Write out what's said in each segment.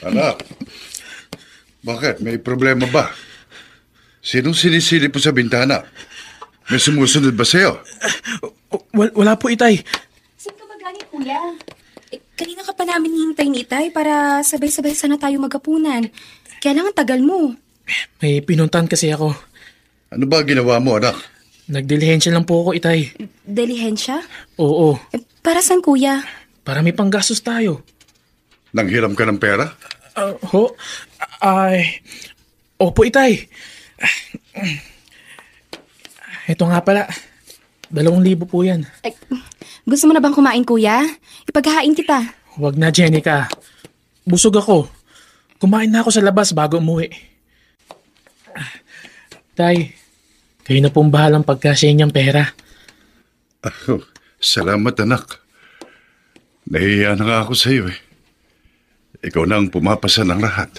Anak, bakit? May problema ba? Sinong sinisilip mo sa bintana? May sumusunod ba sa'yo? Wala po, Itay. Saan ka ba galing, kuya? Kanina ka pa namin hihintay ni Itay para sabay-sabay sana tayo magapunan. Kaya lang ang tagal mo. May pinuntahan kasi ako. Ano ba ginawa mo, anak? Nagdilihensya lang po ako, Itay. Dilihensya? Oo, Para saan, kuya? para may panggastos tayo. Nanghiram ka ng pera? Opo, Itay. Ito nga pala. 2,000 po yan. Ay, gusto mo na bang kumain, kuya? Ipaghahain kita. Huwag na, Jenica. Busog ako. Kumain na ako sa labas bago umuwi. Tay, kayo na pong bahalang pagkasya niyang pera. Salamat, anak. Nahihiya na nga ako sa iyo eh. Ikaw na ang pumapasa ng lahat.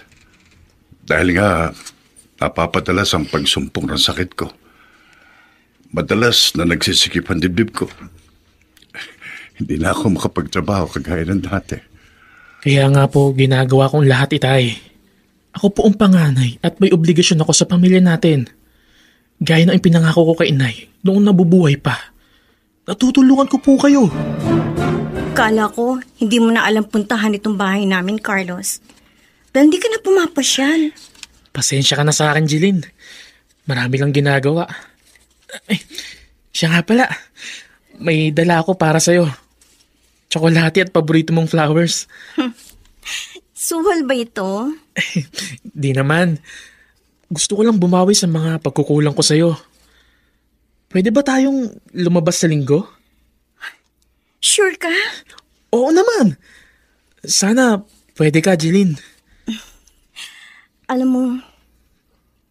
Dahil nga, napapadalas ang pagsumpong ng sakit ko. Madalas na nagsisikip ang dibdib ko. Hindi na ako makapagtrabaho kagaya ng dati. Kaya nga po, ginagawa kong lahat, Itay. Ako po ang panganay at may obligasyon ako sa pamilya natin. Gaya ng ipinangako ko kay Inay noong nabubuhay pa. Natutulungan ko po kayo. Kala ko, hindi mo na alam puntahan itong bahay namin, Carlos. Dahil hindi ka na pumapasyal. Pasensya ka na sa akin, Jeline. Marami lang ginagawa. Ay, siya nga pala. May dala ako para sa'yo. Tsokolate at paborito mong flowers. Suhol ba ito? Di naman. Gusto ko lang bumawi sa mga pagkukulang ko sa'yo. Pwede ba tayong lumabas sa linggo? Sure ka? Oo naman. Sana pwede ka, Jeline. Alam mo,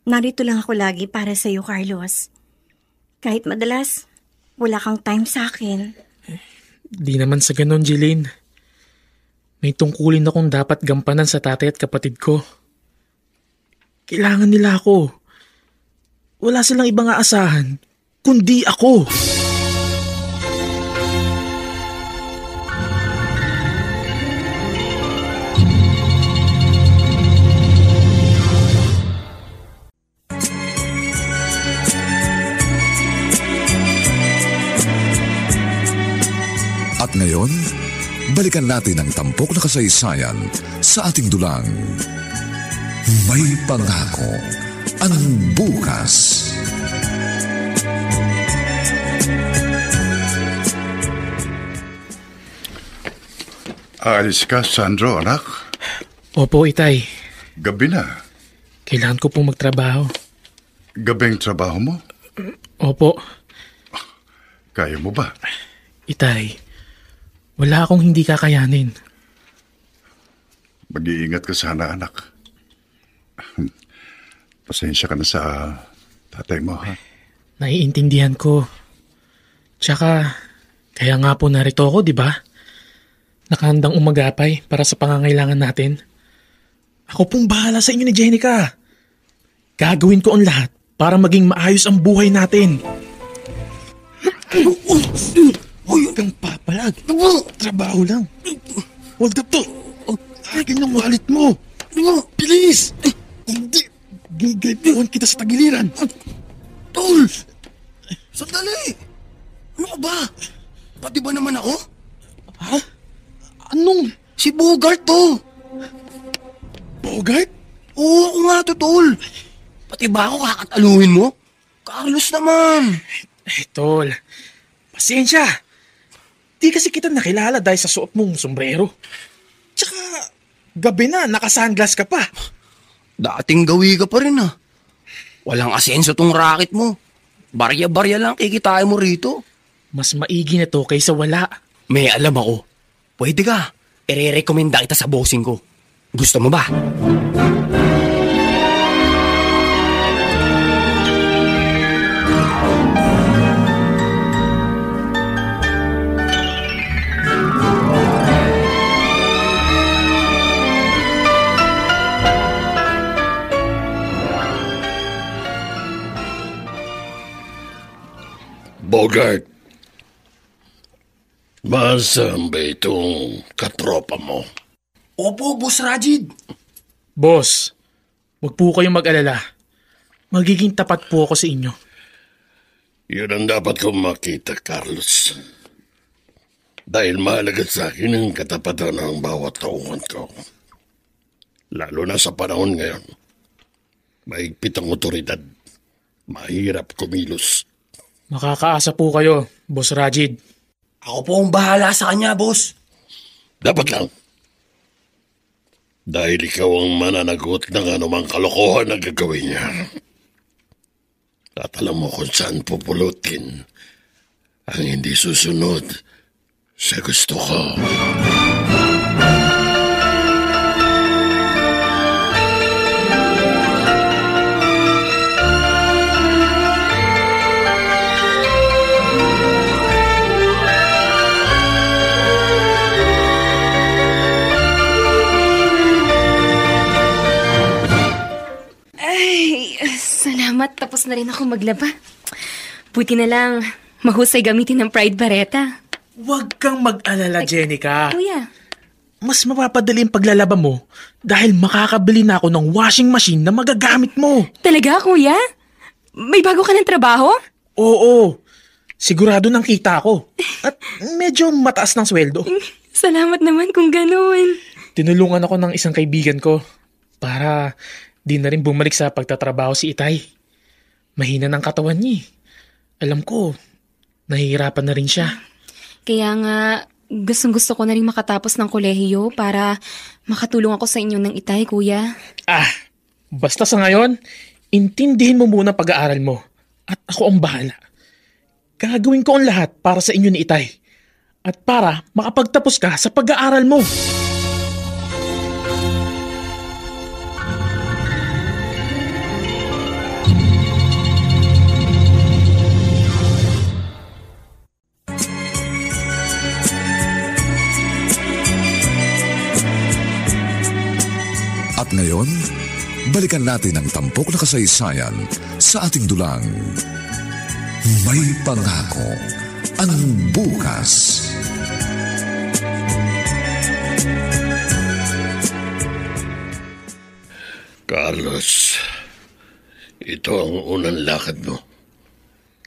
narito lang ako lagi para sa'yo, Carlos. Kahit madalas, wala kang time sa akin. Di naman sa ganon, Jeline. May tungkulin akong dapat gampanan sa tatay at kapatid ko. Kailangan nila ako. Wala silang ibang aasahan, kundi ako. At ngayon, balikan natin ang tampok na kasaysayan sa ating dulang. May pangako ang bukas. Aalis ka, Sandro, anak? Opo, Itay. Gabi na. Kailangan ko pong magtrabaho. Gabing trabaho mo? Opo. Kaya mo ba? Itay, wala akong hindi kakayanin. Mag-iingat ka sana, anak. Pasensya ka na sa tatay mo, ha? Naiintindihan ko. Tsaka, kaya nga po narito ako, di ba? Nakahandang umagapay para sa pangangailangan natin. Ako pong bahala sa inyo ni Jenica. Gagawin ko ang lahat para maging maayos ang buhay natin. Huwag kang papalag. Trabaho lang. Hold up to. Akin ang wallet mo. Bilis! Hindi. Gagaypuan kita sa tagiliran. Tol! Sandali! Ano ka ba? Pati ba naman ako? Ha? Anong? Si Bogart to! Bogart? Oo, ako nga to, Tol. Pati ba ako kakataluhin mo? Carlos naman. Tol, pasensya. Di kasi kita nakilala dahil sa suot mong sombrero. Tsaka, gabi na, nakasunglass ka pa. Dating gawi ka pa rin ah. Walang asenso tong racket mo. Barya-barya lang kikitain mo rito. Mas maigi na to kaysa wala. May alam ako. Pwede ka. Ire-recommenda kita sa bossing ko. Gusto mo ba? Bogart. Masaan ba itong katropa mo? Opo, Boss Rajid. Boss, wag po kayong mag-alala. Magiging tapat po ako sa inyo. Yun ang dapat kong makita, Carlos. Dahil mahalaga sa akin ang katapatan ng bawat tauhan ko. Lalo na sa panahon ngayon. Mahigpit ang otoridad. Mahirap kumilos. Makakaasa po kayo, Boss Rajid. Ako po ang bahala sa kanya, boss. Dapat lang. Dahil ikaw ang mananagot ng anumang kalokohan na gagawin niya. At alam mo kung saan pupulutin ang hindi susunod sa gusto ko. Salamat, tapos na rin ako maglaba. Buti na lang, mahusay gamitin ng Pride Barretta. Huwag kang mag-alala, Jenica. Kuya. Mas mapapadali ang paglalaba mo dahil makakabili na ako ng washing machine na magagamit mo. Talaga, kuya? May bago ka ng trabaho? Oo. Sigurado nang kita ako. At medyo mataas ng sweldo. Salamat naman kung ganun. Tinulungan ako ng isang kaibigan ko para di na rin bumalik sa pagtatrabaho si Itay. Mahina ng katawan niya. Alam ko, nahihirapan na rin siya. Kaya nga, gustong-gusto ko na rin makatapos ng kolehiyo para makatulong ako sa inyo ng Itay, kuya. Basta sa ngayon, intindihin mo muna pag-aaral mo. At ako ang bahala. Gagawin ko ang lahat para sa inyo ni Itay. At para makapagtapos ka sa pag-aaral mo. At ngayon, balikan natin ang tampok na kasaysayan sa ating dulang. May pangako ang bukas. Carlos, ito ang unang lakad mo.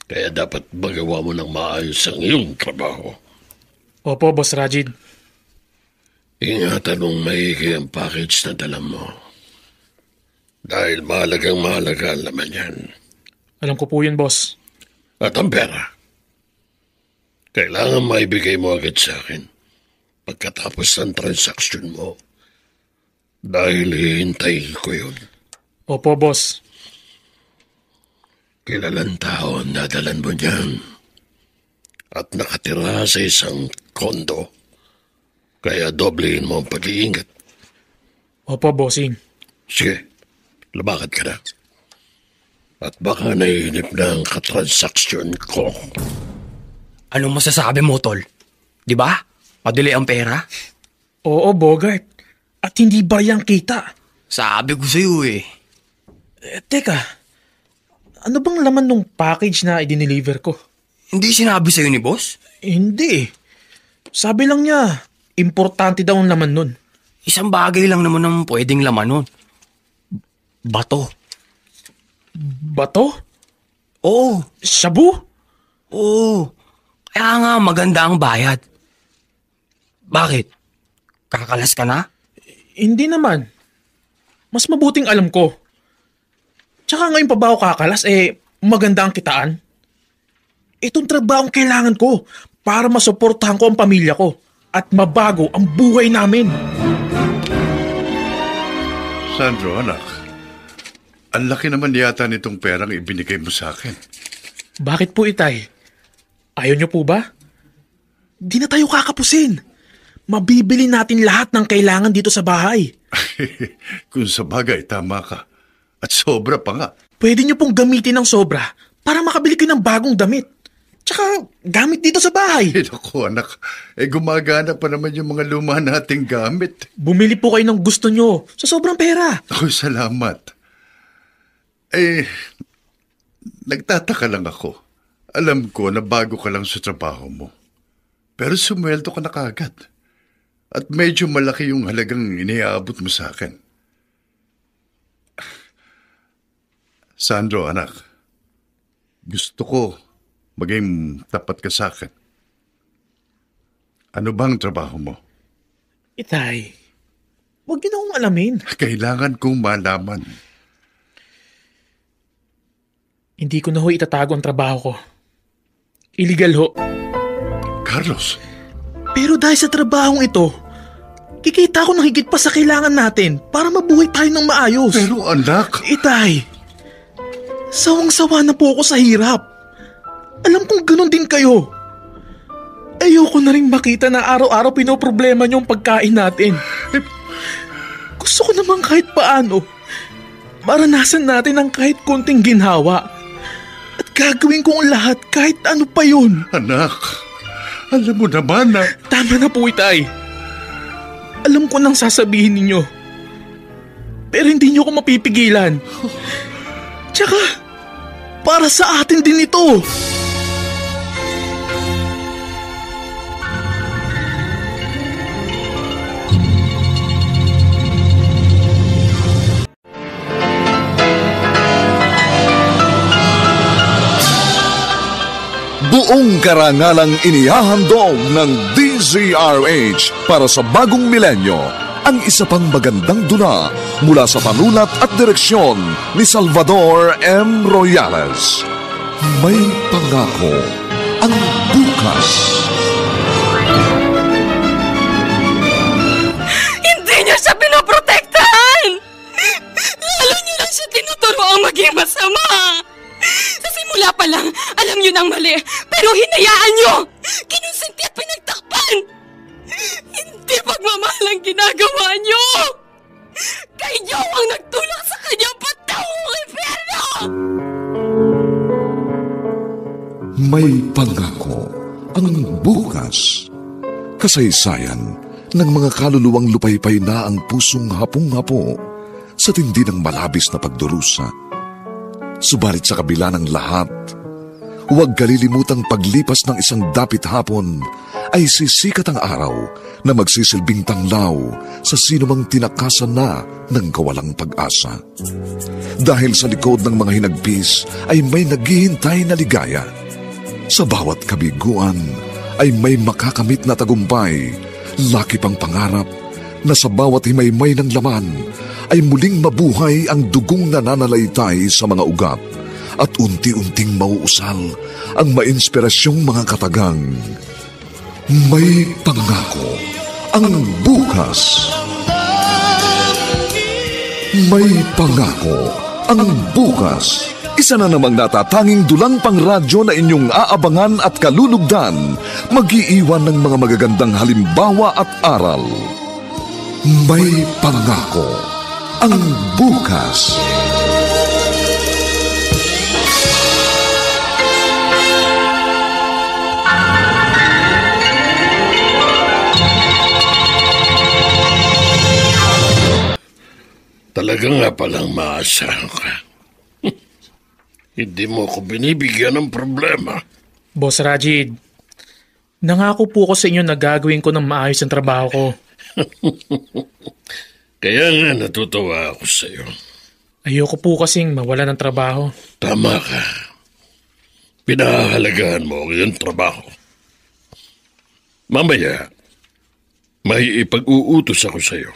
Kaya dapat magawa mo ng maayos ang iyong trabaho. Opo, Boss Rajid. Ingatan mong maigi ang package na dala mo. Dahil mahalagang mahalaga ang laman yan. Alam ko po yun, boss. At ang pera. Kailangan maibigay mo agad sa akin pagkatapos ng transaksyon mo. Dahil hihintayin ko yun. Opo, boss. Kilalang tao ang dadalan mo niyan. At nakatira sa isang kondo. Kaya doblehin mo ang pag-iingat. Opo, bossing. Sige, lumakad ka na. At baka naiinip na ang katransaksyon ko. Anong masasabi mo, tol? Di ba? Madali ang pera? Oo, Bogart. At hindi bariyang kita. Sabi ko sa'yo eh. Teka, ano bang laman nung package na i-deliver ko? Hindi sinabi sa'yo ni boss? Hindi. Sabi lang niya, importante daw ang laman nun. Isang bagay lang naman ang pwedeng laman nun. Bato. Bato? Oo. Shabu? Oo. Kaya nga maganda ang bayad. Bakit? Kakalas ka na? Hindi naman. Mas mabuting alam ko. Tsaka ngayon pa ba ako kakalas, maganda ang kitaan? Itong trabaho ang kailangan ko para masuportahan ko ang pamilya ko at mabago ang buhay namin. Sandro, anak. Ang laki naman yata nitong perang ibinigay mo sa akin. Bakit po, Itay? Ayaw niyo po ba? Di na tayo kakapusin. Mabibili natin lahat ng kailangan dito sa bahay. Kung sa bagay, tama ka. At sobra pa nga. Pwede niyo pong gamitin ng sobra para makabili kayo ng bagong damit. Tsaka gamit dito sa bahay. Naku, anak. Gumagana pa naman yung mga luma nating gamit. Bumili po kayo ng gusto niyo sa sobrang pera. Ako, salamat. Nagtataka lang ako. Alam ko na bago ka lang sa trabaho mo. Pero sumweldo ka na kaagad. At medyo malaki yung halagang iniaabot mo sa akin. Sandro, anak. Gusto ko maging tapat ka sa akin. Ano bang trabaho mo? Itay, huwag niyo na akong alamin. Kailangan kong malaman. Hindi ko na ho itatago ang trabaho ko. Illegal ho. Carlos, Pero dahil sa trabahong ito, kikita ko ng higit pa sa kailangan natin para mabuhay tayo ng maayos. pero anak, Itay, sawang-sawa na po ako sa hirap. Alam kong ganun din kayo. Ayoko na rin makita na araw-araw pinoproblema niyo ang pagkain natin. Gusto ko naman kahit paano, maranasan natin ang kahit konting ginhawa. At gagawin ko ang lahat kahit ano pa yun. anak, alam mo naman na... Tama na po, Itay. Alam ko nang sasabihin ninyo. Pero hindi niyo ko mapipigilan. Tsaka, para sa atin din ito. Buong karangalang inihahandog ng DZRH para sa bagong milenyo ang isa pang magandang dula mula sa panulat at direksyon ni Salvador M. Royales. May pangako ang bukas. Hindi niyo siya pinoprotektahan! Lalo niyo lang siya tinuturoang maging masama! Sa simula pa lang, alam niyo nang mali, pero hinayaan niyo! Kinusinti at pinagtakpan! Hindi pagmamahal ang ginagawa niyo! Kayo ang nagtulak sa kanyang patawang impyerno! May pangako ang bukas. Kasaysayan ng mga kaluluwang lupaypay na ang pusong hapong-hapo sa tindi ng malabis na pagdurusa. Subalit sa kabila ng lahat, huwag kalilimutang paglipas ng isang dapit hapon ay sisikat ang araw na magsisilbing tanglaw sa sinumang tinakasan na ng kawalang pag-asa. Dahil sa likod ng mga hinagpis ay may naghihintay na ligaya. Sa bawat kabiguan ay may makakamit na tagumpay, laki pang pangarap na sa bawat himaymay ng laman ay muling mabuhay ang dugong nananalaytay sa mga ugat at unti-unting mauusal ang mainspirasyong mga katagang. May pangako ang bukas. May pangako ang bukas. Isa na namang natatanging dulang pangradyo na inyong aabangan at kalulugdan, mag-iiwan ng mga magagandang halimbawa at aral. May pangako ang bukas. Talaga nga palang maasahan ka. Hindi mo ako binibigyan ng problema. Boss Rajid, nangako po ko sa inyo na gagawin ko ng maayos ang trabaho ko. Kaya nga natutuwa ako sa iyo. Ayoko po kasing mawala ng trabaho. Tama ka. Pinahahalagahan mo ang iyong trabaho. Mamaya, may ipag-uutos ako sa iyo.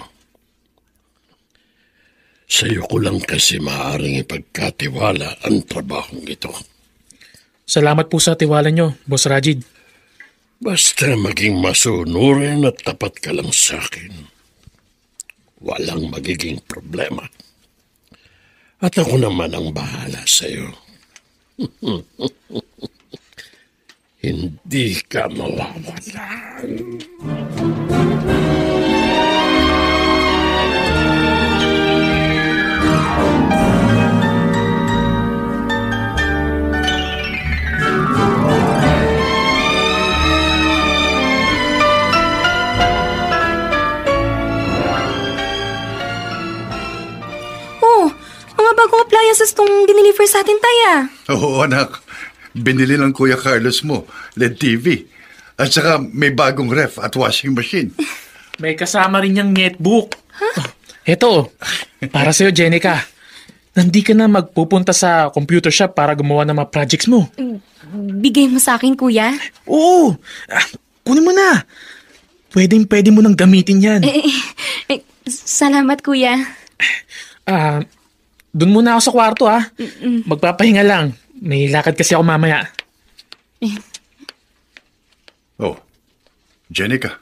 Sa iyo ko lang kasi maaaring ipagkatiwala ang trabahong ito. Salamat po sa tiwala nyo, Boss Rajid. Basta maging masunurin at tapat ka lang sa akin. Walang magiging problema. At ako naman ang bahala sa iyo. Hindi ka mawawalan. Bagong appliances tong diniliver sa atin, Taya. Oo, anak. Binili ng Kuya Carlos mo, LED TV. At saka may bagong ref at washing machine. May kasama rin niyang netbook. Eto, para sa'yo, Jenica. Nandi ka na magpupunta sa computer shop para gumawa ng mga projects mo. Bigay mo sa akin, kuya. Oo, kunin mo na. Pwede mo nang gamitin yan. Salamat, kuya. Doon muna ako sa kwarto, ha. Magpapahinga lang. May lakad kasi ako mamaya. Oh, Jenica.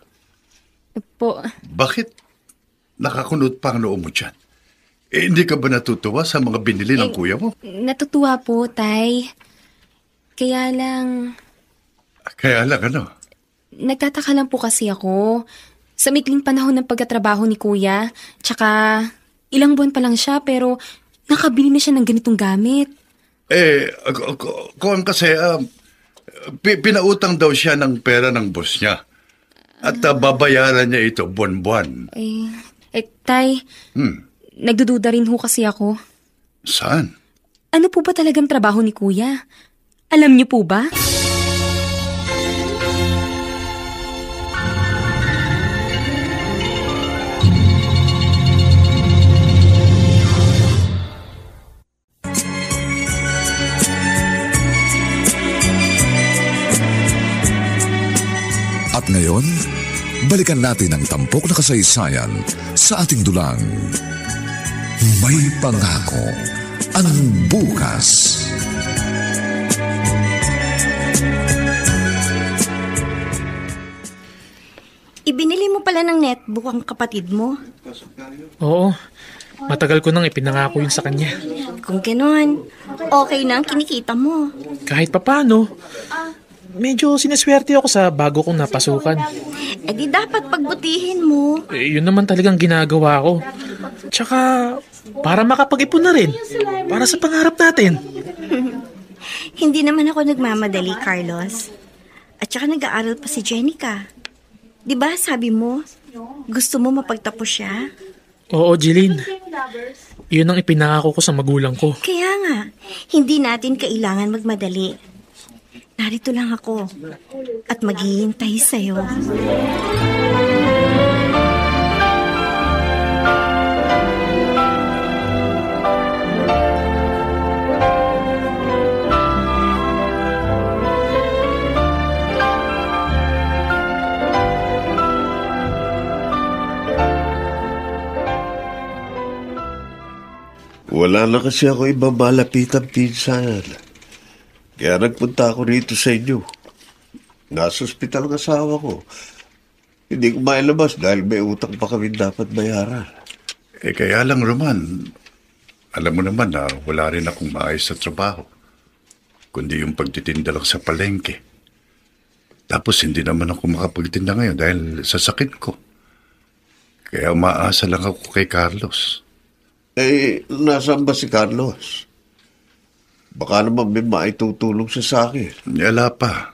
Po. Bakit nakakunot pa ang noo mo dyan? Hindi ka ba natutuwa sa mga binili ng kuya mo? Natutuwa po, Tay. Kaya lang, Ano? nagtataka lang po kasi ako. Sa mikling panahon ng pagkatrabaho ni kuya, tsaka ilang buwan pa lang siya pero nakabili na siya ng ganitong gamit. Kung kasi, pinautang daw siya ng pera ng boss niya. At babayaran niya ito buwan-buwan. Tay, nagdududa rin ho kasi ako. Saan? Ano po ba talagang trabaho ni kuya? Alam niyo po ba? At ngayon, balikan natin ang tampok na kasaysayan sa ating dulang. May pangako ang bukas. Ibinili mo pala ng netbook ang kapatid mo. Oo, matagal ko nang ipinangako yun sa kanya. Kung gano'n, okay na ang kinikita mo. Kahit papano, medyo sineswerte ako sa bago kong napasukan. Di dapat pagbutihin mo. Yun naman talagang ginagawa ko. Tsaka, para makapag-ipon na rin. Para sa pangarap natin. Hindi naman ako nagmamadali, Carlos. At saka nag-aaral pa si Jenica. Di ba sabi mo, gusto mo mapagtapos siya? Oo, Jeline. Yun ang ipinangako ko sa magulang ko. Kaya nga, hindi natin kailangan magmadali. Narito lang ako at maghihintay sa'yo. Wala na kasi ako ibang malapitan pinsan. Kaya nagpunta ako rito sa inyo. Nasa ospital ang asawa ko. Hindi ko mailabas dahil may utang pa kami dapat bayaran. Kaya lang, Roman, alam mo naman na wala rin akong maayos sa trabaho. Kundi yung pagtitinda lang sa palengke. Tapos hindi naman ako makapagtinda ngayon dahil sa sakit ko. Kaya umaasa lang ako kay Carlos. Nasaan ba si Carlos? Baka naman may maitutulong siya sa akin. Wala pa.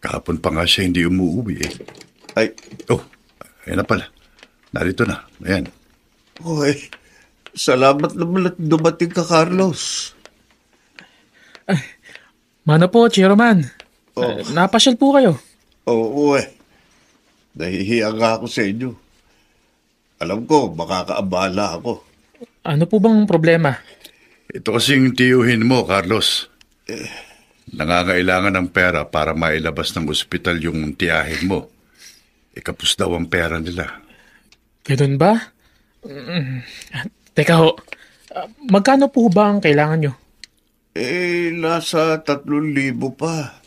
Kahapon pa nga siya hindi umuwi eh. Ayan na pala. Narito na. Ayan. Salamat naman at dumating ka, Carlos. Mano po, Chairman. Napasyal po kayo. Oo, nahihiya nga ako sa inyo. Alam ko, makakaabala ako. Ano po bang problema? Ito kasing tiyuhin mo, Carlos. Nangangailangan ng pera para mailabas ng ospital yung tiyahin mo. Kapos daw ang pera nila. Ganun ba? Teka ho, magkano po ba ang kailangan nyo? Nasa 3,000 pa.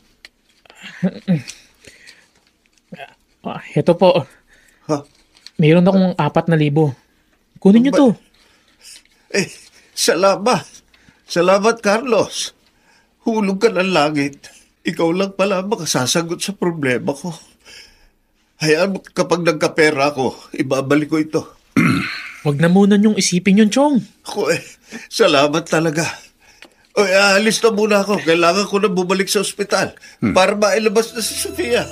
Ito po. Mayroon akong 4,000. Kunin nyo to. Salamat. Salamat, Carlos. Hulog ka ng langit. Ikaw lang pala makasasagot sa problema ko. Hayaan mo kapag nagkapera ako, ibabalik ko ito. Huwag na muna niyong isipin yun, Chong. Salamat talaga. Alis na muna ako. Kailangan ko na bumalik sa ospital para mailabas na si Sofia.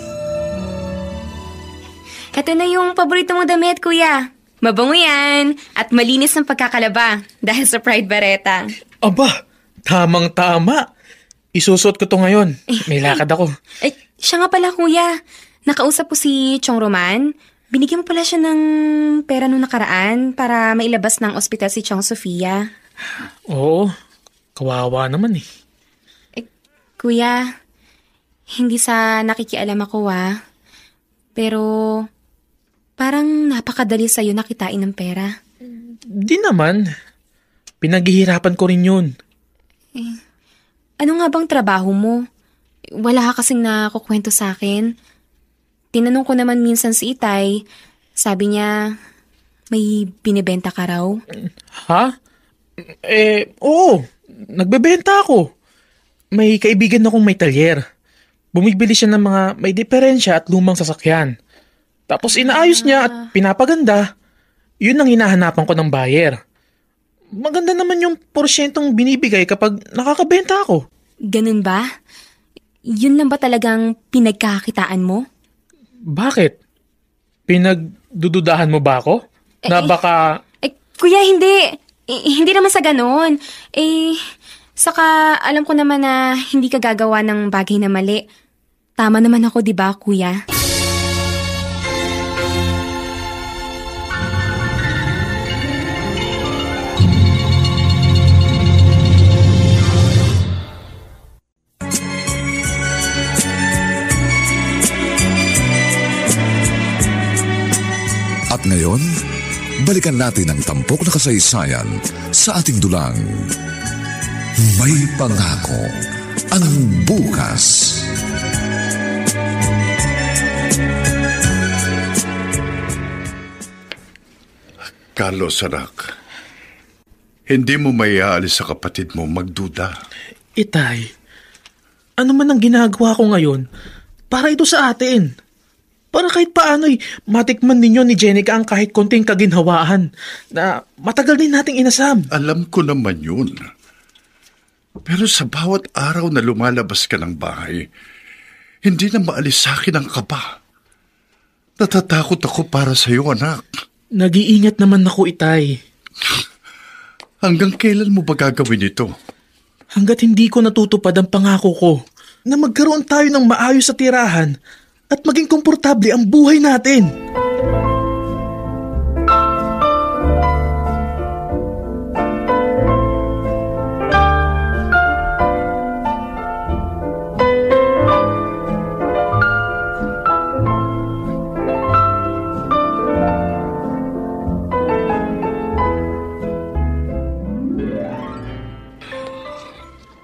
Ito na yung paborito mong damit, kuya. Mabango yan at malinis ang pagkakalaba dahil sa Pride Barretta. Aba, tamang-tama. Isusot ko to ngayon. May lakad ako. Siya nga pala, kuya. Nakausap ko si Chong Roman. Binigyan mo pala siya ng pera nung nakaraan para mailabas ng ospital si Chong Sofia. Oo, kawawa naman eh. Kuya, hindi sa nakikialam ako pero parang napakadali sa'yo nakitain ng pera. Di naman. Pinaghihirapan ko rin yun. Ano nga bang trabaho mo? Wala ka kasing nakukwento sa akin. Tinanong ko naman minsan si Itay. Sabi niya, may binibenta ka raw. Ha? Oo. Nagbebenta ako. May kaibigan akong may talyer. Bumibili siya ng mga may diferensya at lumang sasakyan. Tapos inaayos niya at pinapaganda. Yun ang hinahanapan ko ng buyer. Maganda naman yung porsyentong binibigay kapag nakakabenta ako. Ganun ba? Yun lang ba talagang pinagkakakitaan mo? Bakit? Pinagdududahan mo ba ako? Na baka... Kuya, hindi. Hindi naman sa ganun. Saka alam ko naman na hindi ka gagawa ng bagay na mali. Tama naman ako, di ba, kuya? At ngayon, balikan natin ang tampok na kasaysayan sa ating dulang. May pangako ang bukas. Carlos, anak. Hindi mo maiaalis sa kapatid mo magduda. Itay, ano man ang ginagawa ko ngayon para ito sa atin. Para kahit paano'y matikman ninyo ni Jenica ang kahit konting kaginhawaan na matagal din nating inasam. Alam ko naman yun. Pero sa bawat araw na lumalabas ka ng bahay, hindi na maalis sa akin ang kaba. Natatakot ako para sa iyo, anak. Nag-iingat naman ako, Itay. Hanggang kailan mo ba gagawin ito? Hanggat hindi ko natutupad ang pangako ko na magkaroon tayo ng maayos sa tirahan at maging komportable ang buhay natin.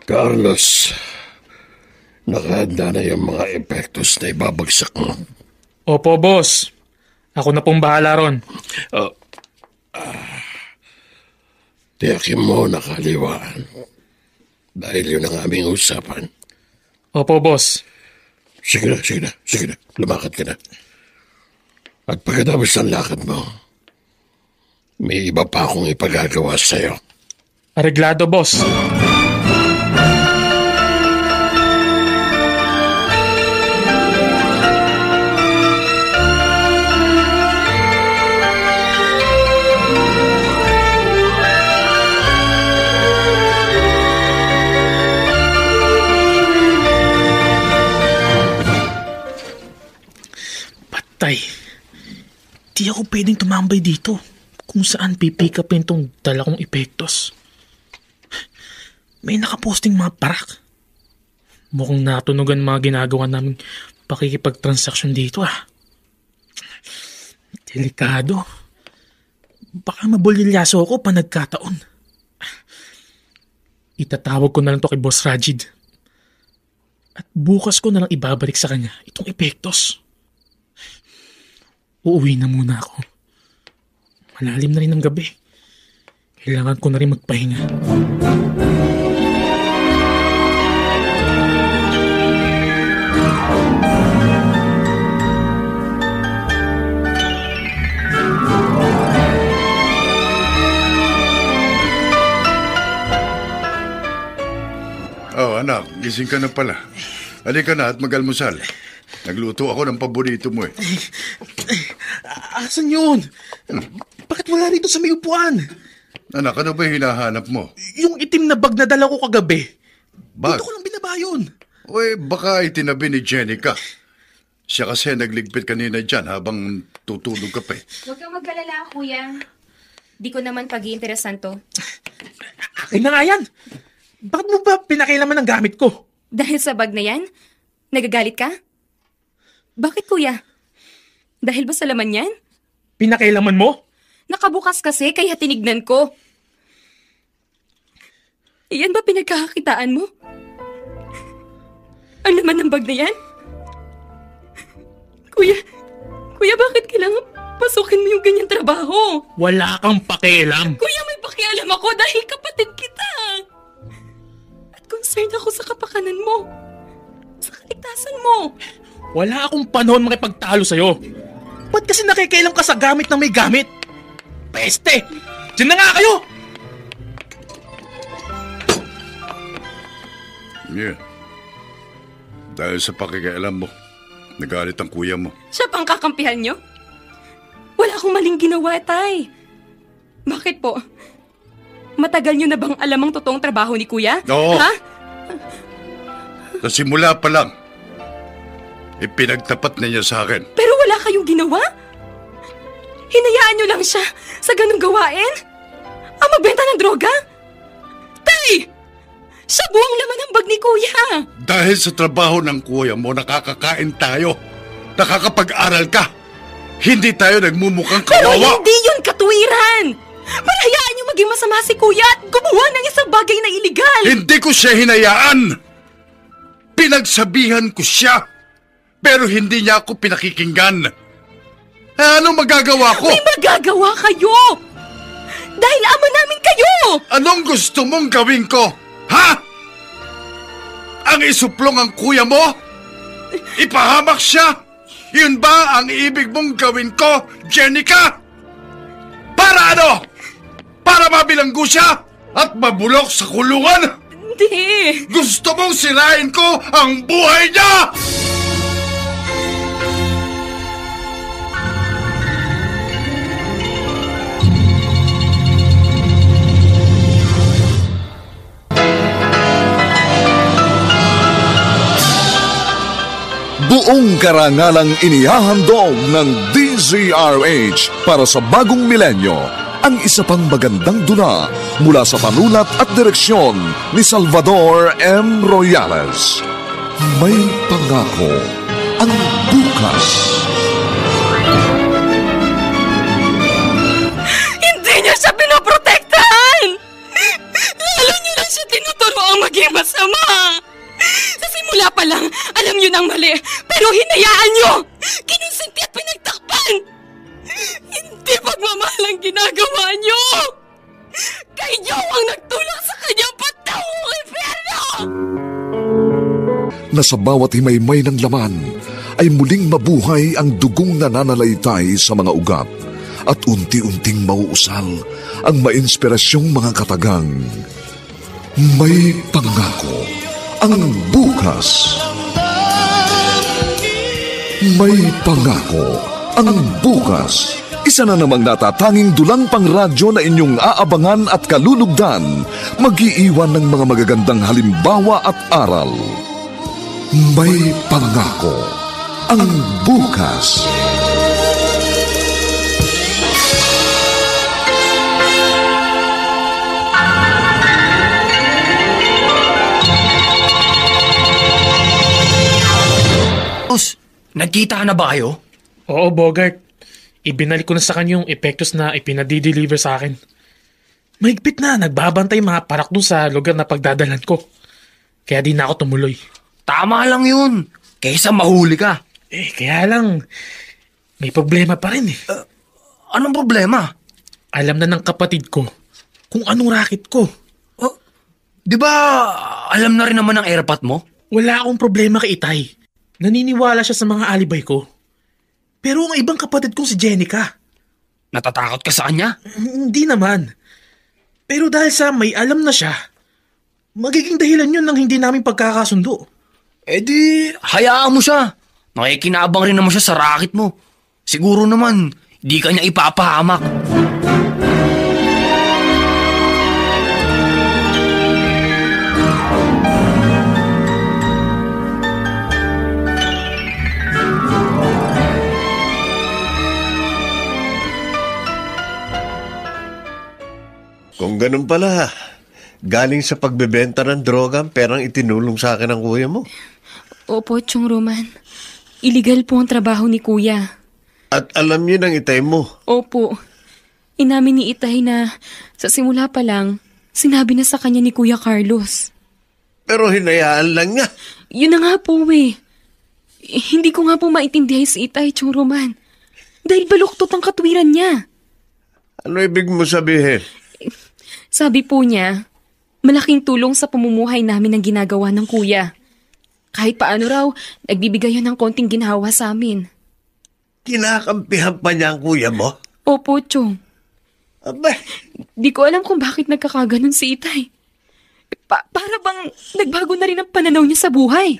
Carlos, nakahanda na yung mga epektos na ibabagsak mo. Opo, boss. Ako na pong bahala ron. Tiyakin mo nakaliwaan. Dahil yun ang aming usapan. Opo, boss. Sige na. Lumakad ka na. At pagkatapos ng lakad mo, may iba pa akong ipagagawa sa'yo. Areglado, boss. Tay, di ako pwedeng tumambay dito kung saan pipick upin tong dala kong epektos. May nakaposting mga parak. Mukhang natunugan mga ginagawa namin pakikipagtransaksyon dito Delikado. Baka mabulilyaso ako pa nagkataon. Itatawag ko na lang to kay Boss Rajid. At bukas ko na lang ibabalik sa kanya itong epektos. Uuwi na muna ako. Malalim na rin ang gabi. Kailangan ko na rin magpahinga. Oh, anak, gising ka na pala. Halika na at mag-almusal. Nagluto ako ng paborito mo Asan yun? Bakit wala rito sa may upuan? Anak, ano ba hinahanap mo? Yung itim na bag na dala ko kagabi. Bag? Dito ko lang binaba yun. Baka itinabi ni Jenica. Siya kasi nagligpit kanina dyan habang tutulog ka pa eh. Huwag kang magkalala, kuya. Di ko naman pag-iinteresan to. Akin na nga yan. Bakit mo ba pinakialaman ng gamit ko? Dahil sa bag na yan? Nagagalit ka? Bakit, kuya? Dahil ba sa laman yan? Pinakialaman mo? Nakabukas kasi kaya tinignan ko. Iyan ba pinagkakakitaan mo? Ang laman ng bag na yan? Kuya, bakit kailangan pasukin mo yung ganyang trabaho? Wala kang pakialam. Kuya, may pakialam ako dahil kapatid kita. At concerned ako sa kapakanan mo. Sa kaligtasan mo. Wala akong panahon makipagtalo sa'yo. Ba't kasi nakikialam ka sa gamit na may gamit? Peste! Diyan na nga kayo! Yeah. Dahil sa pakikialam mo, nagalit ang kuya mo. Siya pang kakampihan niyo? Wala akong maling ginawa, Tay. Bakit po? Matagal niyo na bang alam ang totoong trabaho ni Kuya? Oo. Ha? Sa simula pa lang, ipinagtapat na niya sa akin. Pero wala kayong ginawa? Hinayaan niyo lang siya sa ganung gawain? Ang magbenta ng droga? Tay! Siya buwang laman ng bag ni Kuya. Dahil sa trabaho ng kuya mo, nakakakain tayo. Nakakapag-aral ka. Hindi tayo nagmumukhang Pero kawawa. hindi yun katuwiran! Para hayaan niyo maging masama si Kuya at gumawa ng isang bagay na iligal! Hindi ko siya hinayaan. Pinagsabihan ko siya. Pero hindi niya ako pinakikinggan. Anong magagawa ko? May magagawa kayo! Dahil ama namin kayo! Anong gusto mong gawin ko? Ha? Ang isuplong ang kuya mo? Ipahamak siya? Yun ba ang ibig mong gawin ko, Jenica? Para ano? Para mabilanggo siya at mabulok sa kulungan? Hindi! Gusto mong sirain ko ang buhay niya? Buong karangalang inihahandog ng DZRH para sa bagong milenyo ang isa pang magandang dula mula sa panulat at direksyon ni Salvador M. Royales. May pangako ang bukas. Hindi niyo siya pinoprotektahan! Lalo niyo lang siya tinuturo ang maging masama! Sa simula pa lang, alam niyo ng mali, pero hinayaan niyo! Kinonsinti at pinagtakpan! Hindi pagmamahal ang ginagawa niyo! Kayo ang nagtulak sa kanyang patawang impyerno! Na sa bawat himaymay ng laman ay muling mabuhay ang dugong nananalaytay sa mga ugat at unti-unting mauusal ang mainspirasyong mga katagang. May pangako ang bukas. May pangako ang bukas. Isa na namang natatanging dulang pangradyo na inyong aabangan at kalulugdan, mag-iiwan ng mga magagandang halimbawa at aral. May pangako ang bukas. Nagkita na ba kayo? Oo, Bogart. Ibinalik ko na sa kanya yung epektos na ipinadi-deliver sa akin. Mahigpit na, nagbabantay mga parak doon sa lugar na pagdadalan ko. Kaya di na ako tumuloy. Tama lang yun. Kaysa mahuli ka. Kaya lang, may problema pa rin eh. Anong problema? Alam na ng kapatid ko kung anong racket ko. Di ba alam na rin naman ang airpot mo? Wala akong problema kay Itay. Naniniwala siya sa mga alibay ko. Pero ang ibang kapatid kong si Jenica. Natatakot ka sa kanya? Hindi naman. Pero dahil sa may alam na siya, magiging dahilan yun ng hindi namin pagkakasundo. Di, hayaan mo siya. Nakikinabang rin naman siya sa racket mo. Siguro naman, di ka niya ipapahamak. Kung ganun pala, galing sa pagbebenta ng droga ang perang itinulong sa akin ng kuya mo. Opo, Chong Roman. Illegal po ang trabaho ni Kuya. At alam niyo ng itay mo. Opo. Inamin ni Itay na sa simula pa lang, sinabi na sa kanya ni Kuya Carlos. Pero hinayaan lang niya. Yun na nga po Hindi ko nga po maintindihan si Itay, Chong Roman. Dahil baluktot ang katwiran niya. Ano ibig mo sabihin? Sabi po niya, malaking tulong sa pamumuhay namin ang ginagawa ng kuya. Kahit paano raw, nagbibigay yun ng konting ginhawa sa amin. Kinakampihan pa niya ang kuya mo? Opo, Chong. Abay. Di ko alam kung bakit nagkakaganon si Itay. Para bang nagbago na rin ang pananaw niya sa buhay.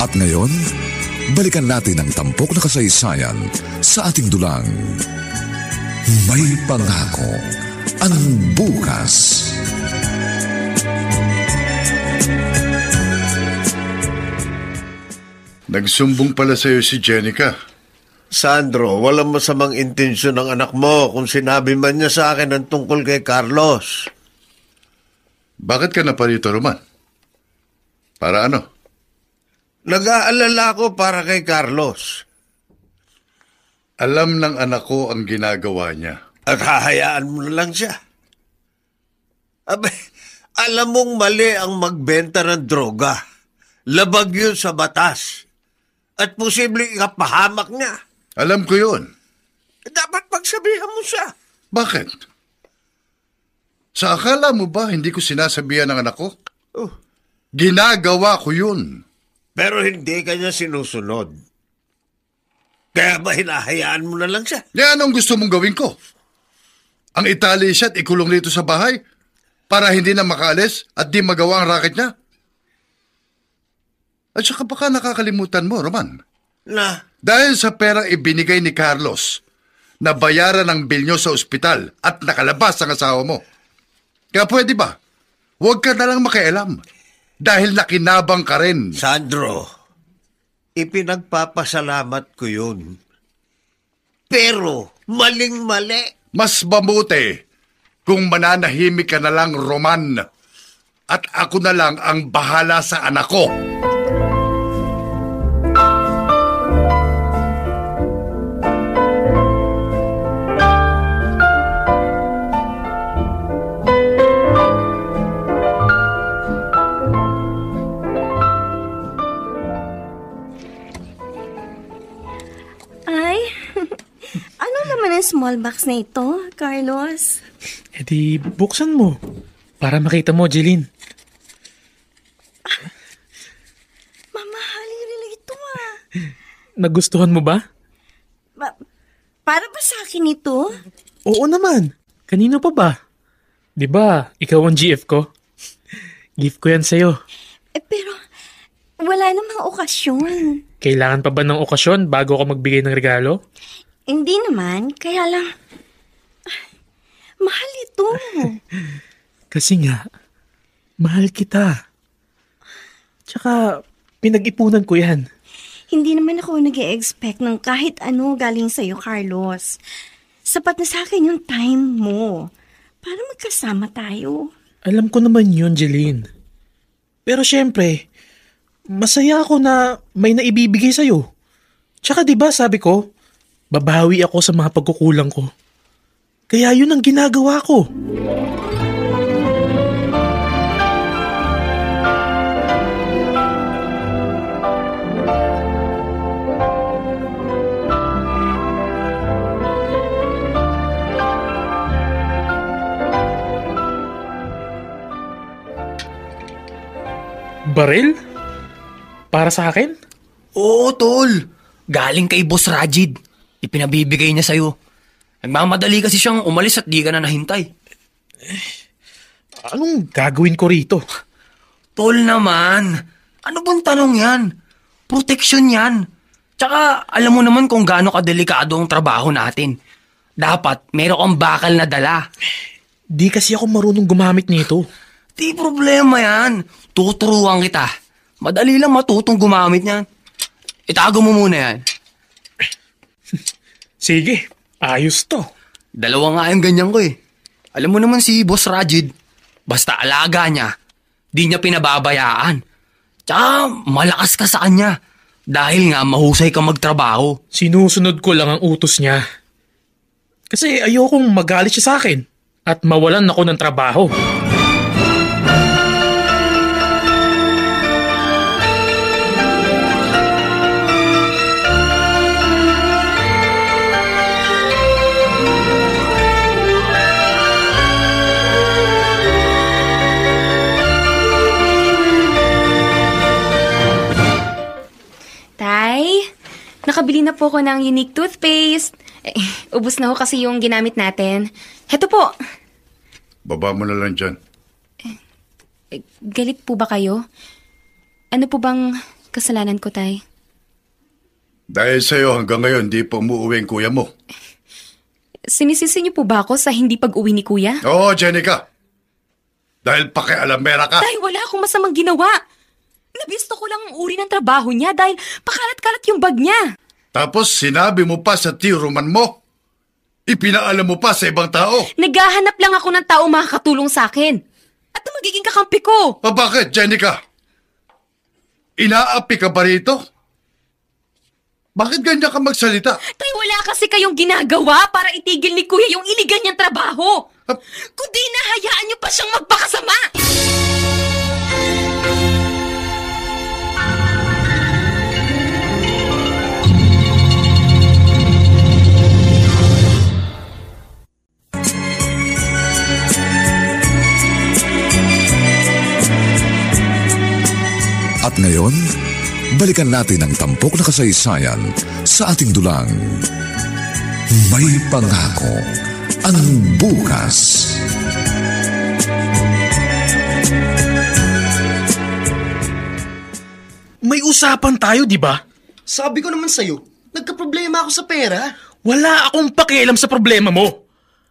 At ngayon, balikan natin ang tampok na kasaysayan sa ating dulang. May pangako ang bukas. Nagsumbong pala sa'yo si Jenica. Sandro, walang masamang intensyon ng anak mo kung sinabi man niya sa akin ang tungkol kay Carlos. Bakit ka na pa rito, Roman? Para ano? Nag-aalala ko para kay Carlos. Alam ng anak ko ang ginagawa niya. At hahayaan mo na lang siya. Abay, alam mong mali ang magbenta ng droga. Labag yun sa batas. At posibleng ikapahamak niya. Alam ko yun. Dapat pagsabihan mo siya. Bakit? Sa akala mo ba hindi ko sinasabihan ng anak ko? Oh. Ginagawa ko yun. Pero hindi kanya sinusunod. Kaya ba hinahayaan mo na lang siya? Yan anong gusto mong gawin ko? Ang itali siya at ikulong rito sa bahay para hindi na makaalis at di magawa ang racket niya? At saka baka nakakalimutan mo, Roman. Na? Dahil sa perang ibinigay ni Carlos, nabayaran ang bil nyo sa ospital at nakalabas ang asawa mo. Kaya pwede ba? Huwag ka nalang makialam dahil nakinabang ka rin. Sandro, ipinagpapasalamat ko yun. Pero maling-mali. Mas mabuti kung mananahimik ka na lang, Roman. At ako na lang ang bahala sa anak ko. Small box na ito, Carlos. E di, buksan mo. Para makita mo, Jeline. Mamahalin rin ito Nagustuhan mo ba? Para ba sa akin ito? Oo naman. Kanino pa ba? Di ba, ikaw ang GF ko? Gift ko yan sa'yo. Pero, wala namang okasyon. Kailangan pa ba ng okasyon bago ako magbigay ng regalo? Hindi naman, kaya lang, mahal ito. Kasi nga, mahal kita. Tsaka, pinag-ipunan ko yan. Hindi naman ako nag-e-expect ng kahit ano galing sa'yo, Carlos. Sapat na sa akin yung time mo para magkasama tayo. Alam ko naman yun, Jeline. Pero syempre, masaya ako na may naibibigay sa'yo. Tsaka diba sabi ko, babawi ako sa mga pagkukulang ko. Kaya yun ang ginagawa ko. Baril? Para sa akin? Oo, tol. Galing kay Boss Rajid. Ipinabibigay niya sa'yo. Nagmamadali kasi siyang umalis at di ka na nahintay. Anong gagawin ko rito? Tol naman, ano bang tanong yan? Protection yan. Tsaka alam mo naman kung gaano kadelikado ang trabaho natin. Dapat meron kang bakal na dala. Di kasi ako marunong gumamit nito. Di problema yan. Tuturuan kita. Madali lang matutong gumamit niyan. Itago mo muna yan. Sige, ayos to. Dalawa nga yung ganyan ko eh. Alam mo naman si Boss Rajid, basta alaga niya, di niya pinababayaan. Tsaka malakas ka sa kanya. Dahil nga mahusay ka magtrabaho. Sinusunod ko lang ang utos niya. Kasi ayokong magalit siya sa akin at mawalan ako ng trabaho. Tay, nakabili na po ko ng unique toothpaste. Ubus na ho kasi yung ginamit natin. Heto po. Baba mo na lang dyan. Galit po ba kayo? Ano po bang kasalanan ko, Tay? Dahil sa'yo hanggang ngayon di pa umuwi ang kuya mo. Sinisisi niyo po ba ako sa hindi pag-uwi ni Kuya? Oo, Jenica. Dahil pakialamera ka. Tay, wala akong masamang ginawa. Nabisto ko lang ang uri ng trabaho niya dahil pakalat-kalat yung bag niya. Tapos sinabi mo pa sa tiruman mo. Ipinaalam mo pa sa ibang tao. Naghahanap lang ako ng tao makakatulong sa akin. At na magiging kakampi ko. O bakit, Jenica? Inaapi ka ba rito? Bakit ganyan ka magsalita? Tay, wala kasi kayong ginagawa para itigil ni Kuya yung iligan niyang trabaho. Kundi nahayaan niyo pa siyang magpakasama. At ngayon, balikan natin ang tampok na kasaysayan sa ating dulang. May pangako ang bukas. May usapan tayo, di ba? Sabi ko naman sa'yo, nagkaproblema ako sa pera. Wala akong pakialam sa problema mo.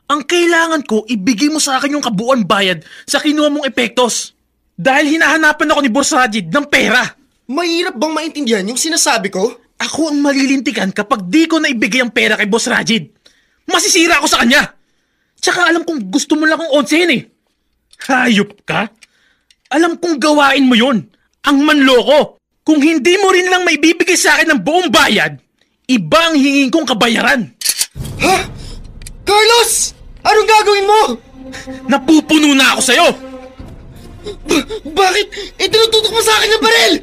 Ang kailangan ko, ibigay mo sa akin yung kabuuan bayad sa kinuha mong epektos. Dahil hinahanapan ako ni Boss Rajid ng pera. Mahirap bang maintindihan yung sinasabi ko? Ako ang malilintikan kapag di ko naibigay ang pera kay Boss Rajid. Masisira ako sa kanya. Tsaka alam kong gusto mo lang kong onsen eh. Hayop ka? Alam kong gawain mo yun. Ang manloko. Kung hindi mo rin lang maibibigay sa akin ng buong bayad, iba ang hingin kong kabayaran. Ha? Carlos! Anong gagawin mo? Napupuno na ako sa'yo. Bakit? Itinututok mo sa akin ng baril!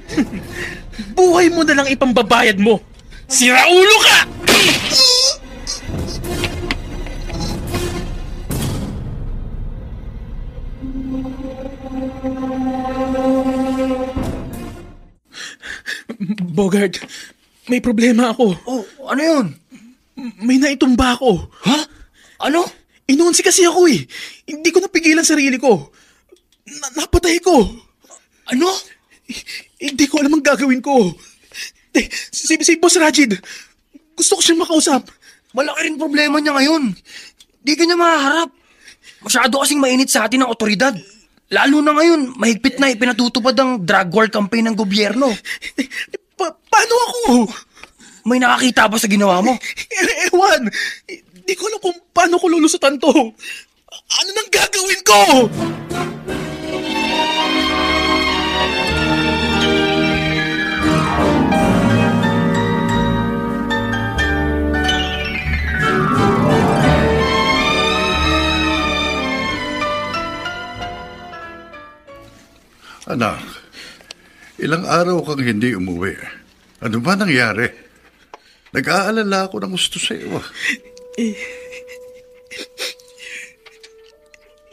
Buhay mo na lang ipambabayad mo. Siraulo ka! Bogart, may problema ako. Oh, ano yun? May naitumba ako. Ha? Ano? Inunsi kasi ako eh. Hindi ko napigilan sarili ko. Napatay ko. Ano? Hindi ko alam ang gagawin ko. Si Boss Rajid, gusto ko siyang makausap. Malaki rin problema niya ngayon. Di ka niya mahaharap. Masyado kasing mainit sa atin ang otoridad. Lalo na ngayon, mahigpit na ipinatutupad ang drug war campaign ng gobyerno. Paano ako? May nakakita ba sa ginawa mo? Ewan. Di ko alam kung paano ko lulusutan to. Ano nang gagawin ko? Anak, ilang araw kang hindi umuwi. Ano ba nangyari? Nag-aalala ako ng gusto sa iyo.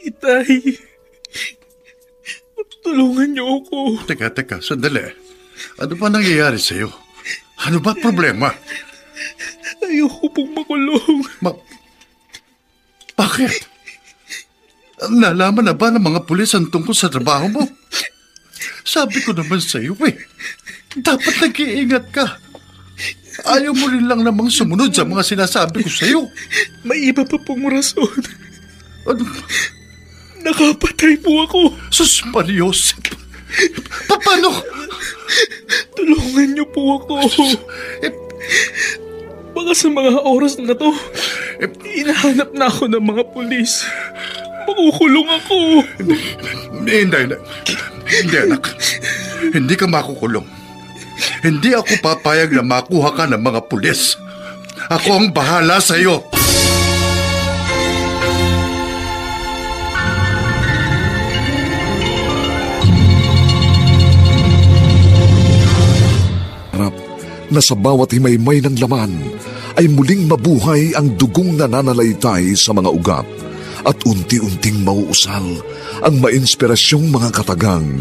Itay, tulungan niyo ako. Teka, sandali. Ano ba nangyayari sa iyo? Ano ba problema? Ayoko pong makulong. Bakit? Nalaman na ba ng mga pulis ang tungkol sa trabaho mo? Sabi ko naman sa iyo dapat nag-iingat ka. Ayaw mo rin lang namang sumunod sa mga sinasabi ko sa'yo. May iba pa pong rason. Ano? Nakapatay po ako. Sus Marios. Paano? Tulungan niyo po ako. Baka sa mga oras na to, hinahanap na ako ng mga pulis. Makukulong ako. Hindi, anak. Hindi ka makukulong. Hindi ako papayag na makuha ka ng mga pulis. Ako ang bahala sa'yo. Na sa bawat himaymay ng laman ay muling mabuhay ang dugong nananalaytay sa mga ugat at unti-unting mauusal ang mainspirasyong mga katagang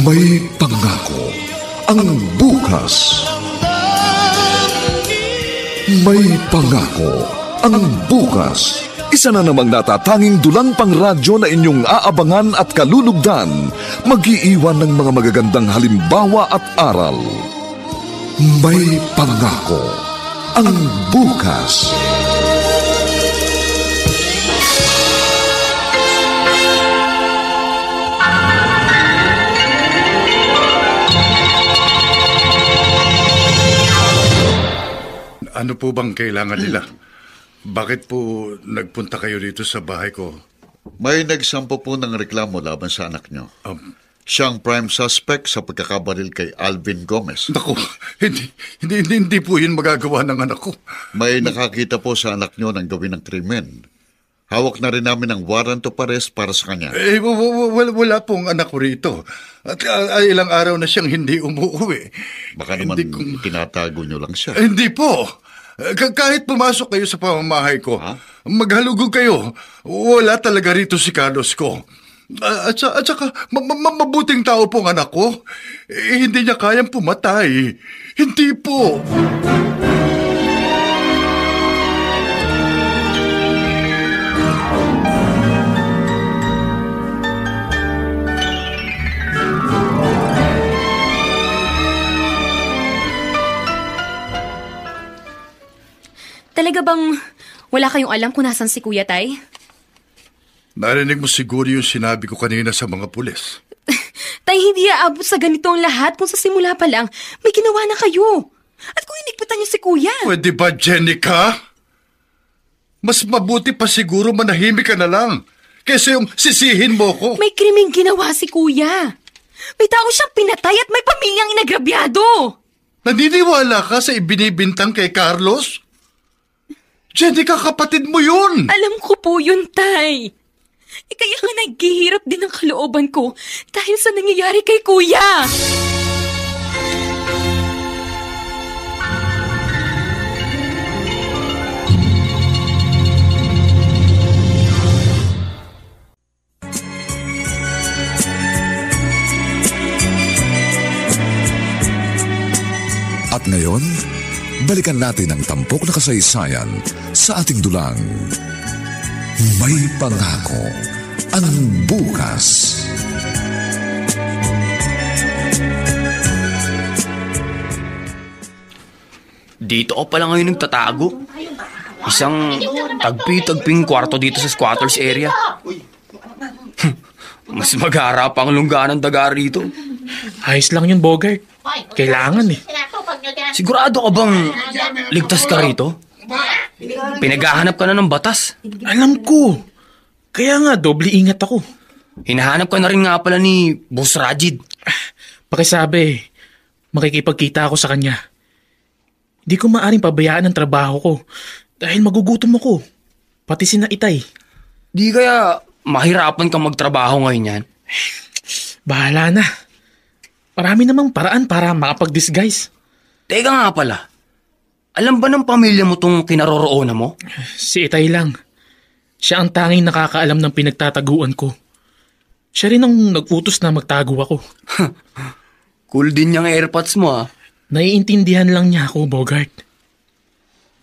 may pangako ang bukas. May pangako ang bukas. Isa na namang natatanging dulang pangradyo na inyong aabangan at kalulugdan, mag-iiwan ng mga magagandang halimbawa at aral. May pangako ang bukas. Ano po bang kailangan nila? Bakit po nagpunta kayo dito sa bahay ko? May nagsampo po ng reklamo laban sa anak nyo. Siya ang prime suspect sa pagkakabaril kay Alvin Gomez. Naku, hindi po yun magagawa ng anak ko. May nakakita po sa anak nyo ng gawin ng krimen. Hawak na rin namin ang warrant of arrest para sa kanya. Wala pong anak ko rito. At ilang araw na siyang hindi umuwi. Baka naman tinatago nyo lang siya. Hindi po. Kahit pumasok kayo sa pamamahay ko, maghalugog kayo. Wala talaga rito si Carlos ko. At saka, mabuting tao pong anak ko. Hindi niya kayang pumatay. Hindi po. Talaga bang wala kayong alam kung nasan si Kuya Tay? Narinig mo siguro yung sinabi ko kanina sa mga pulis. Tay, hindi aabot sa ganitong lahat kung sa simula pa lang may ginawa na kayo. At kung inikpitan niyo si Kuya? Pwede ba, Jenica? Mas mabuti pa siguro manahimik ka na lang kaysa yung sisihin mo ko. May krimeng ginawa si Kuya. May tao siyang pinatay at may pamilyang inagrabyado. Naniniwala ka sa ibinibintang kay Carlos? Jenica, kapatid mo yun! Alam ko po yun, Tay. Kaya nga naghihirap din ang kalooban ko dahil sa nangyayari kay Kuya. At ngayon, balikan natin ang tampok na kasaysayan sa ating dulang. May pangako ang bukas. Dito ako pala ngayon nagtatago. Isang tagpi-tagping kwarto dito sa squatters area. Mas magharap ang lungga ng daga rito. Ayos lang yun, Bogart. Kailangan eh. Sigurado ka bang ligtas ka rito? Pinaghahanap ka na ng batas. Alam ko. Kaya nga, doble ingat ako. Hinahanap ka na rin nga pala ni Boss Rajid. Pakisabi, makikipagkita ako sa kanya. Hindi ko maaring pabayaan ang trabaho ko dahil magugutom ako. Pati sina Itay. Di kaya mahirapan kang magtrabaho ngayon yan? Bahala na. Marami namang paraan para makapag-disguise. Teka nga pala. Alam ba ng pamilya mo tong kinaroroonan mo? Si Itay lang. Siya ang tanging nakakaalam ng pinagtataguan ko. Siya rin ang nag-utos na magtago ako. Cool din yung airpods mo Naiintindihan lang niya ako, Bogart.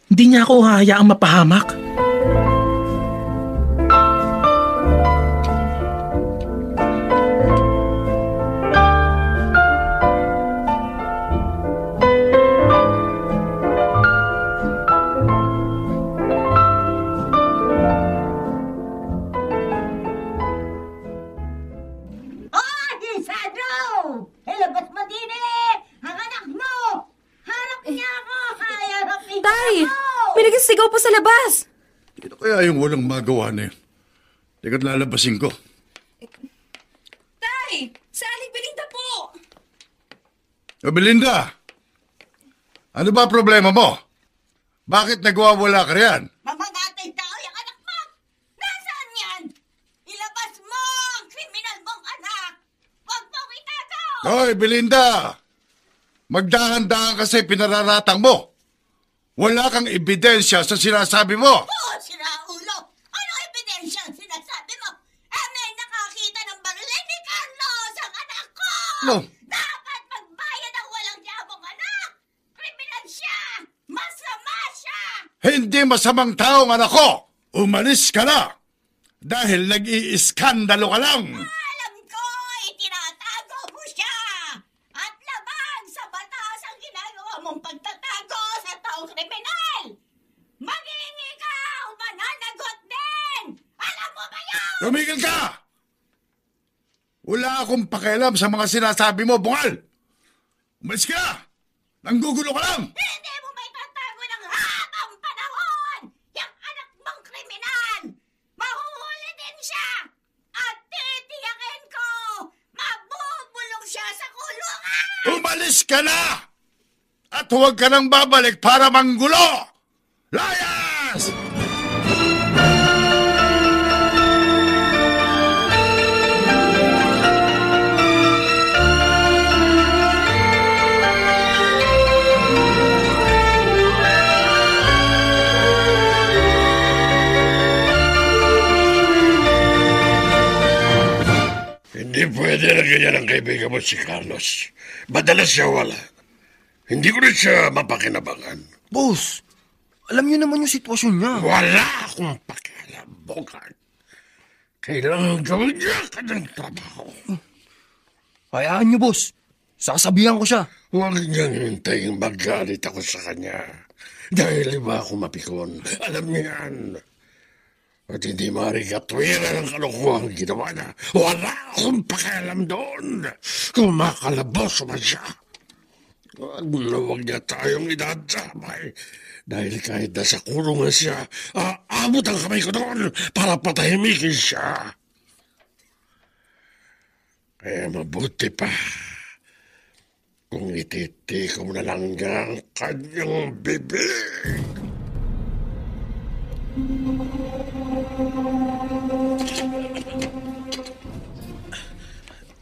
Hindi niya ako hahayaang mapahamak. Tay! May nagsigaw po sa labas! Ito kaya yung walang magawa na yun. Teka't lalabasin ko. Tay! Sa Aling Belinda po! Belinda! Ano ba problema mo? Bakit nagwawala ka riyan? Mamamatay tao yung anak mo! Nasaan yan? Ilabas mo ang kriminal mong anak! Huwag mong itago! Hoy, Belinda! Magdahan-dahan kasi pinararatang mo. Wala kang ebidensya sa sinasabi mo. Oo, siraulo! Anong ebidensya ang sinasabi mo? May nakakita ng baril ni Carlos ang anak ko! No. Dapat magbayad ang walang yabong anak! Kriminal siya! Masama siya! Hindi masamang taong anak ko. Umalis ka na. Dahil nag-iiskandalo ka lang. Alam ko, itinatago mo siya! At laban sa batas ang ginagawa mong pagtatago sa taong kriminal! Maghihingi ka o mananagot din! Alam mo ba yan? Tumigil ka! Wala akong pakialam sa mga sinasabi mo, bungal! Umalis ka na! Nanggugulo ka lang! Hindi mo may tatago ng habang panahon! Yung anak mong kriminal! Mahuhuli din siya! At titiyakin ko! Mabubulong siya sa kulungan! Umalis ka na! At huwag ka nang babalik para manggulo! Layas! Hindi pwede na ganyan ang kaibigan mo si Carlos. Madalas siya wala. Hindi ko rin siya mapakinabangan. Boss, alam niyo naman yung sitwasyon niya. Wala akong pakialam, Bogart. Kailangan gawin niya ka ng trabaho. Hayaan niyo, boss. Sasabihan ko siya. Huwag niyang hintayin magalit ako sa kanya. Dahil iba ako mapikon. Alam niya yan. At hindi maaaring katwiran ang kalokohan ginawa niya. Wala akong pakialam doon. Kumakalabos man siya. Huwag niya tayong idadamay. Dahil kahit nasa kulungan siya, aabot ang kamay ko doon para patahimikin siya. Kaya mabuti pa kung ititikom na lang niya ang kanyang bibig.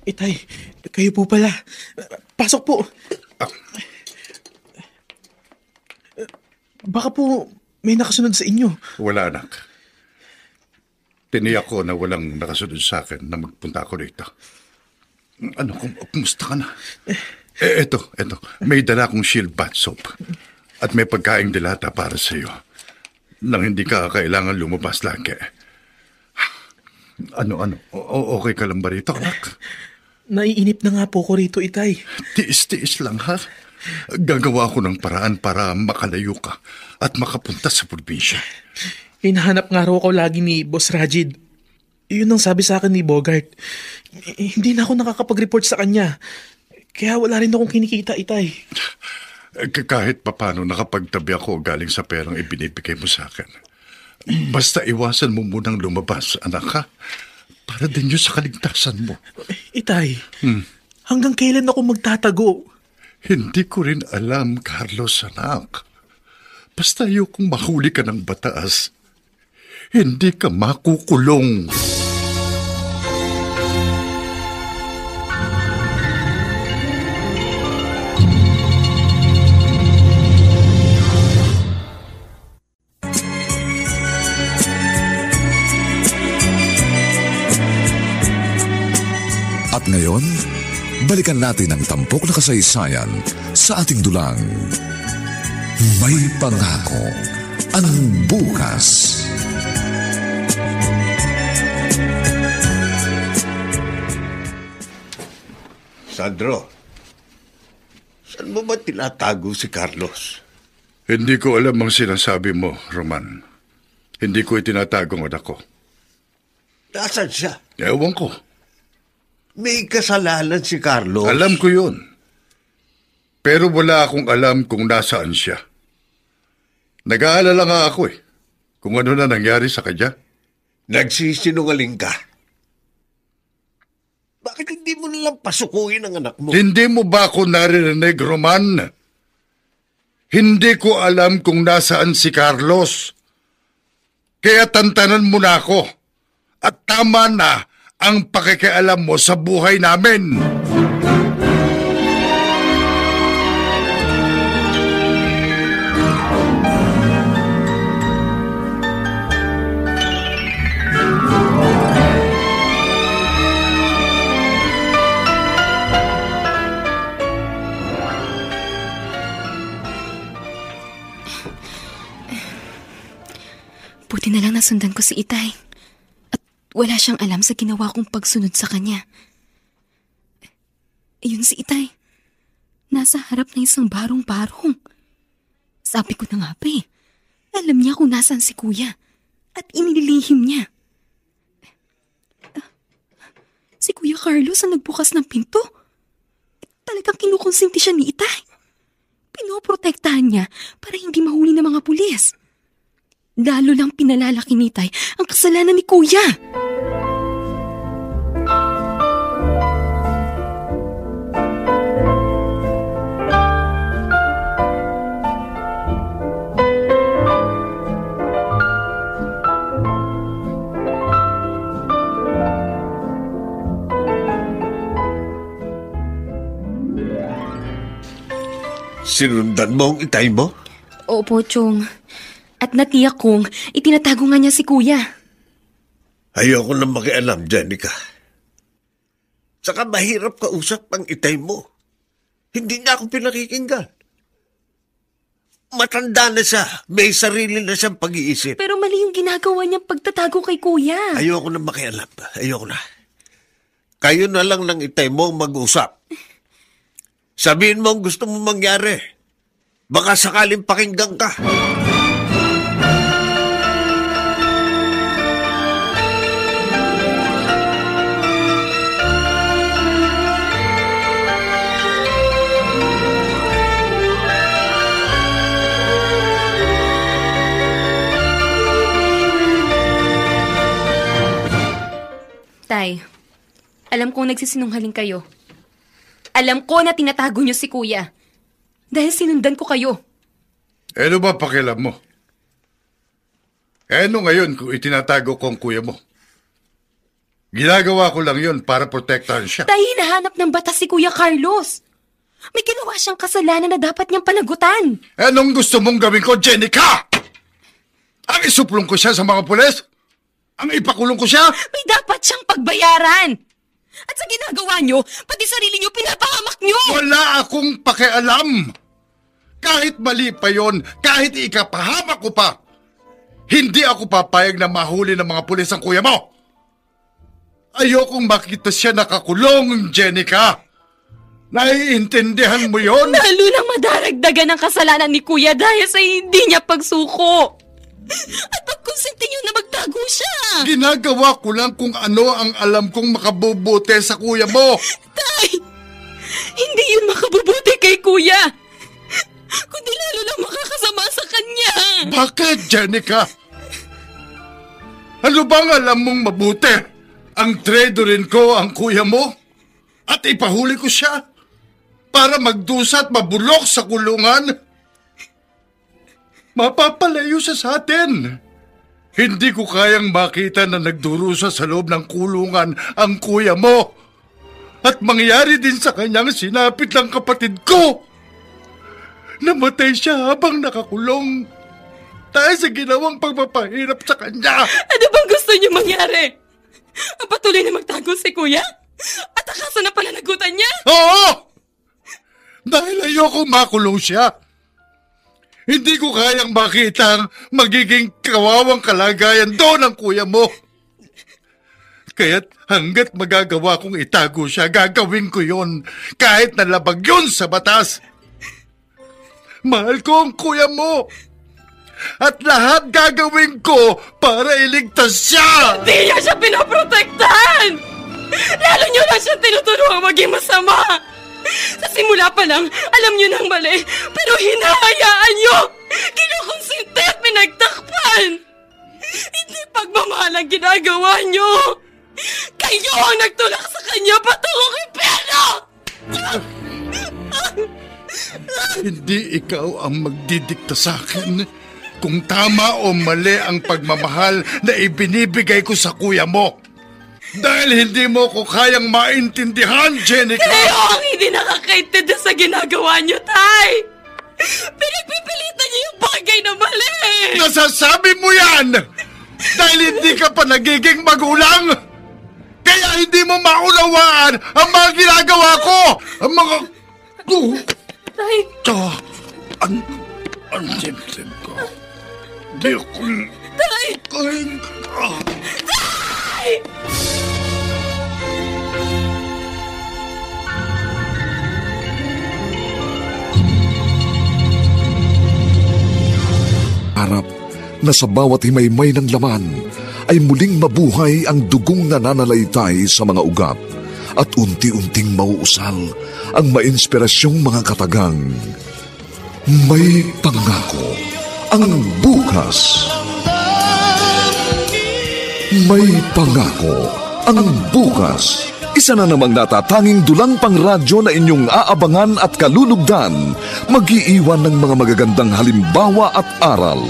Itay, kayo po pala. Pasok po. Baka po may nakasunod sa inyo. Wala, anak. Tiniyak ko na walang nakasunod sa akin na magpunta ako rito. Ano, kumusta ka na? Eto. May dala akong shield bath soap. At may pagkaing dilata para sa iyo. Nang hindi ka kailangan lumabas lagi. Ano? Okay ka lang ba rito, anak? Naiinip na nga po ko rito, Itay. Tiis-tiis lang, ha? Gagawa ko ng paraan para makalayo ka at makapunta sa probinsya. Hinahanap nga raw ako lagi ni Boss Rajid. Yun ang sabi sa akin ni Bogart. Hindi na ako nakakapag-report sa kanya. Kaya wala rin akong kinikita, Itay. Kahit papano nakapagtabi ako galing sa perang ibinibigay mo sa akin. Basta iwasan mo munang lumabas, anak, ha? Para din yun sa kaligtasan mo. Itay, hanggang kailan ako magtatago? Hindi ko rin alam, Carlos, anak. Basta ayokong mahuli ka ng batas. Hindi ka makukulong. At ngayon, balikan natin ang tampok na kasaysayan sa ating dulang. May pangako ang bukas. Sandro, saan mo ba tinatago si Carlos? Hindi ko alam ang sinasabi mo, Roman. Hindi ko itinatago ang anak ko. Nasaan siya? Ewan ko. May kasalanan si Carlos. Alam ko yun. Pero wala akong alam kung nasaan siya. Nag-aalala nga ako kung ano na nangyari sa kanya. Nagsisinungaling ka. Bakit hindi mo nilang pasukuin ang anak mo? Hindi mo ba ako naririnig, Roman? Hindi ko alam kung nasaan si Carlos. Kaya tantanan mo na ako. At tama na ang pakikialam mo sa buhay namin. Buti na lang nasundan ko si Itay. At wala siyang alam sa ginawa kong pagsunod sa kanya. Ayun si Itay. Nasa harap ng isang barong-barong. Sabi ko na nga pa alam niya kung nasaan si Kuya. At inililihim niya. Si Kuya Carlos ang nagbukas ng pinto. Talagang kinukonsinti siya ni Itay. Pinoprotektahan niya para hindi mahuli ng mga pulis. Lalo lang pinalalaki ni Tay ang kasalanan ni Kuya. Sinundan mo ang Itay mo? Opo, Chong. At natiyak kong itinatago nga niya si Kuya. Ayoko na makialam, Jenica. Saka mahirap kausap ang Itay mo. Hindi niya ako pinakikinggan. Matanda na siya. May sarili na siyang pag-iisip. Pero mali yung ginagawa niyang pagtatago kay Kuya. Ayoko na makialam. Ayoko na. Kayo na lang ng Itay mo mag-usap. Sabihin mo ang gusto mo mangyari. Baka sakaling pakinggan ka. Tay, alam kong nagsisinunghaling kayo. Alam ko na tinatago niyo si Kuya. Dahil sinundan ko kayo. Ano ba pakialam mo? Ano ngayon kung itinatago ko ang kuya mo? Ginagawa ko lang yun para protektahan siya. Tay, hinahanap ng batas si Kuya Carlos. May ginawa siyang kasalanan na dapat niyang panagutan. Anong gusto mong gawin ko, Jenica? Ang isuplong ko siya sa mga pulis? Ang ipakulong ko siya? May dapat siyang pagbayaran. At sa ginagawa niyo, pati sarili niyo pinapahamak niyo. Wala akong pakialam. Kahit mali pa yon, kahit ikapahamak ko pa, hindi ako papayag na mahuli ng mga pulis ang kuya mo. Ayokong makita siya nakakulong, Jenica. Naiintindihan mo yon? Lalo lang madaragdagan ang kasalanan ni Kuya dahil sa hindi niya pagsuko. At pagkonsinti niyo na magtago siya. Ginagawa ko lang kung ano ang alam kong makabubuti sa kuya mo. Tay, hindi yun makabubuti kay Kuya. Kundi lalo lang makakasama sa kanya. Bakit, Jenica? Ano bang alam mong mabuti? Ang tradorin ko ang kuya mo? At ipahuli ko siya para magdusa at mabulok sa kulungan? Mapapalayo siya sa atin. Hindi ko kayang makita na nagdurusa sa loob ng kulungan ang kuya mo. At mangyari din sa kanyang sinapit ng kapatid ko. Namatay siya habang nakakulong dahil sa ginawang pagpapahirap sa kanya. Ano bang gusto niyo mangyari? Ang patuloy na magtago si Kuya? At akasa na pananagutan niya? Oo! Dahil ayoko makulong siya. Hindi ko kayang makita ang magiging kawawang kalagayan doon ng kuya mo. Kaya't hanggat magagawa kong itago siya, gagawin ko yon kahit nalabag yun sa batas. Mahal ko ang kuya mo. At lahat gagawin ko para iligtas siya. Hindi niya siya pinoprotektahan! Lalo niyo na siya tinuturuang maging masama! Sa simula pa lang, alam niyo nang mali, pero hinahayaan niyo! Kinukonsinti ginagawa niyo! Kayo ang nagtulak sa kanya patungong impyerno! Hindi ikaw ang magdidikta sa akin kung tama o mali ang pagmamahal na ibinibigay ko sa kuya mo. Dahil hindi mo ko kayang maintindihan, Jenica! Kayo ang hindi nakakaintindi sa ginagawa niyo, Tay! Pinagpipilitan niyo yung bagay na mali! Nasasabi mo yan! Dahil hindi ka pa nagiging magulang! Kaya hindi mo maunawaan ang mga ginagawa ko! Ang mga... Tay! Ang simsim ko. Di ako... Tay! Tay! Harap na sa bawat himaymay ng laman ay muling mabuhay ang dugong nananalaytay sa mga ugat at unti-unting mauusal ang mainspirasyong mga katagang. May pangako ang bukas. May pangako ang bukas. Isa na namang natatanging dulang pangradyo na inyong aabangan at kalulugdan, mag-iiwan ng mga magagandang halimbawa at aral.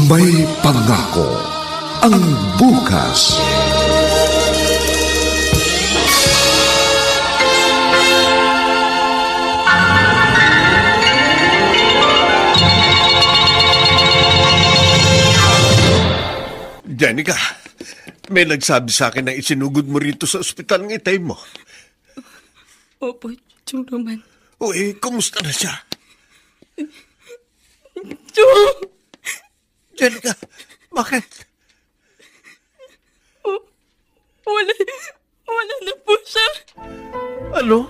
May pangako ang bukas. Jenica, may nagsabi sa akin na isinugod mo rito sa ospital ng itay mo. Opo, Chong Roman. O kumusta na siya? Chong! Jenica, bakit? Wala na po siya. Ano?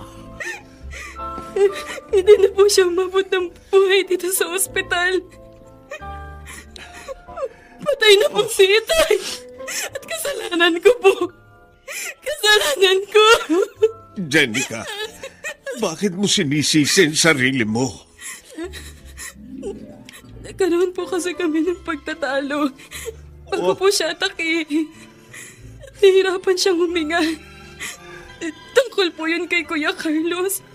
Hindi na po siya umabot ng buhay dito sa ospital. Patay na po si Itay. At kasalanan ko po. Kasalanan ko. Jenica, bakit mo sinisisi ang sarili mo? Nagkaroon po kasi kami ng pagtatalo. Bago po siya atake. Nahirapan siyang huminga. Tungkol po yun kay Kuya Carlos.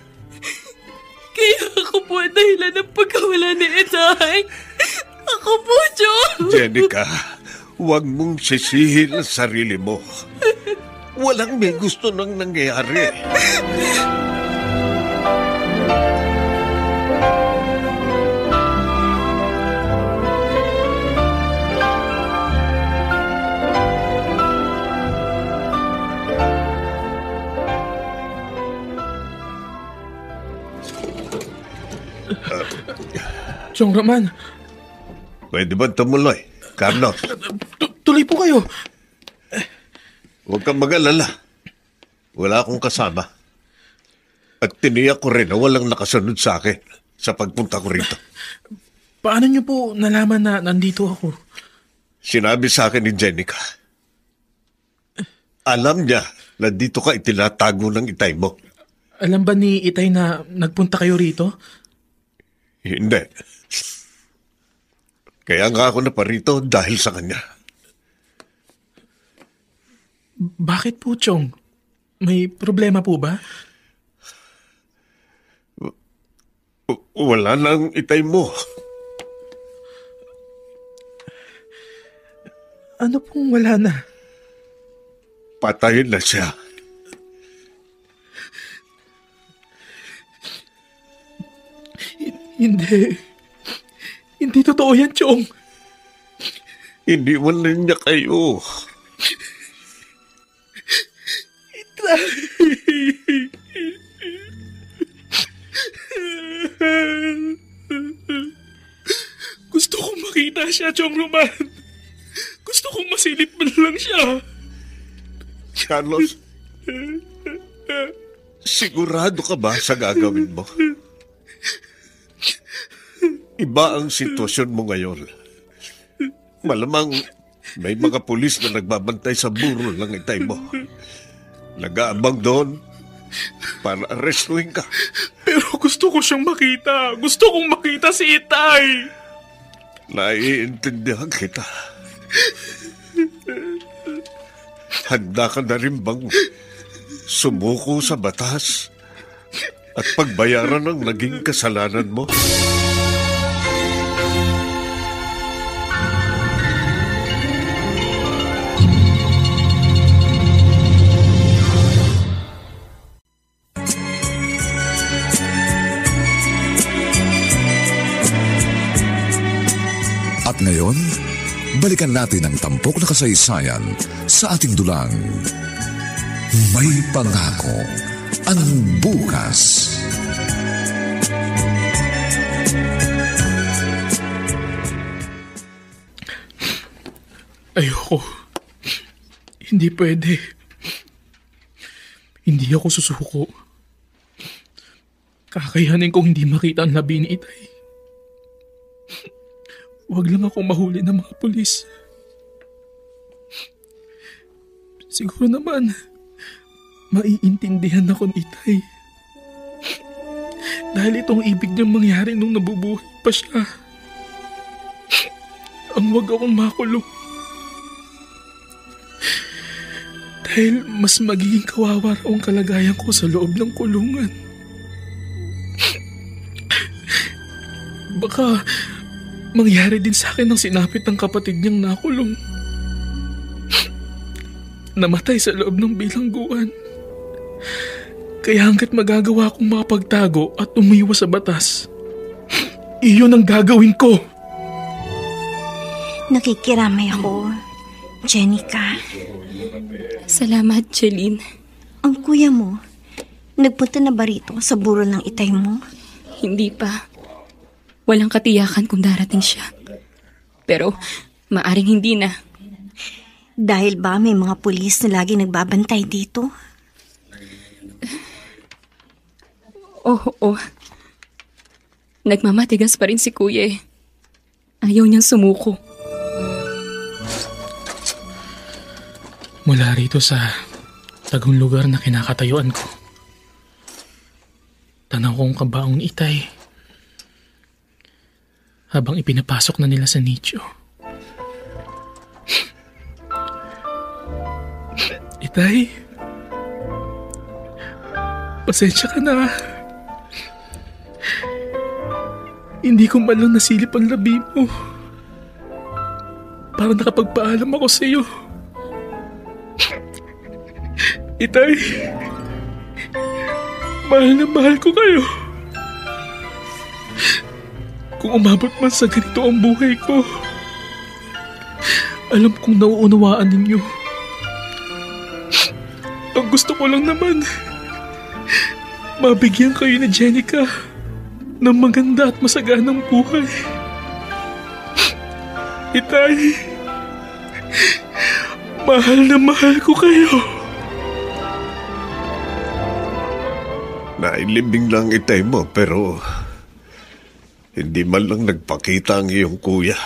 Kaya ako po ang dahilan ng pagkawala ni Itay. Ako po, Chong. Jenica, huwag mong sisihin ang sarili mo. Walang may gusto nang nangyayari. Chong Roman. Pwede ba tumuloy, Carlos? Tuloy po kayo. Huwag kang mag-alala. Wala akong kasama. At tiniyak ko rin na walang nakasunod sa akin sa pagpunta ko rito. Paano niyo po nalaman na nandito ako? Sinabi sa akin ni Jenica. Alam niya na dito ka itinatago ng itay mo. Alam ba ni Itay na nagpunta kayo rito? Hindi. Kaya nga ako naparito dahil sa kanya. Bakit po, Chong? May problema po ba? Wala nang itay mo. Ano pong wala na? Patay na siya. Hindi. Hindi totoo yan, Chong. Iniwan na niya kayo. Gusto kong makita siya, Chong Roman. Gusto kong masilip man lang siya. Carlos, sigurado ka ba sa gagawin mo? Iba ang sitwasyon mo ngayon. Malamang may mga pulis na nagbabantay sa burol ng itay mo. Nag-aabang doon para arestuhin ka. Pero gusto ko siyang makita. Gusto kong makita si Itay. Naiintindihan kita. handa ka na rin bang sumuko sa batas at pagbayaran ang naging kasalanan mo? At ngayon, balikan natin ang tampok na kasaysayan sa ating dulang. May pangako ang bukas. Ayoko. Hindi pwede. Hindi ako susuko. Kakayanin kong hindi makita ang labi ni Itay. Huwag lang akong mahuli ng mga pulis. Siguro naman, maiintindihan ako ni Itay. Dahil itong ibig niyang mangyari nung nabubuhay pa siya. Ang wag akong makulong. Dahil mas magiging kawawa raw ang kalagayan ko sa loob ng kulungan. Baka mangyari din sa akin ang sinapit ng kapatid niyang nakulong. Namatay sa loob ng bilangguan. Kaya hanggat magagawa akong makapagtago at umiwas sa batas, iyon ang gagawin ko. Nakikiramay ako, Jenica. Salamat, Jeline. Ang kuya mo, nagpunta na ba rito sa burol ng Itay mo? Hindi pa. Walang katiyakan kung darating siya. Pero maaring hindi na. Dahil ba may mga pulis na lagi nagbabantay dito? Oo. Nagmamatigas pa rin si Kuya eh. Ayaw niyang sumuko. Mula rito sa tagong lugar na kinakatayuan ko, tanaw kong kabaong ni Itay habang ipinapasok na nila sa nicho. Itay, pasensya ka na. Hindi ko man lang nasilip ang labi mo. Para nakapagpaalam ako sa iyo. Itay, mahal na mahal ko kayo. Kung umabot man sa ganito ang buhay ko, alam kong nauunawaan ninyo. Ang gusto ko lang naman, mabigyan kayo ni Jenica ng maganda at masaganang buhay. Itay, mahal na mahal ko kayo. Nailibing lang Itay mo pero hindi man lang nagpakita ang iyong kuya.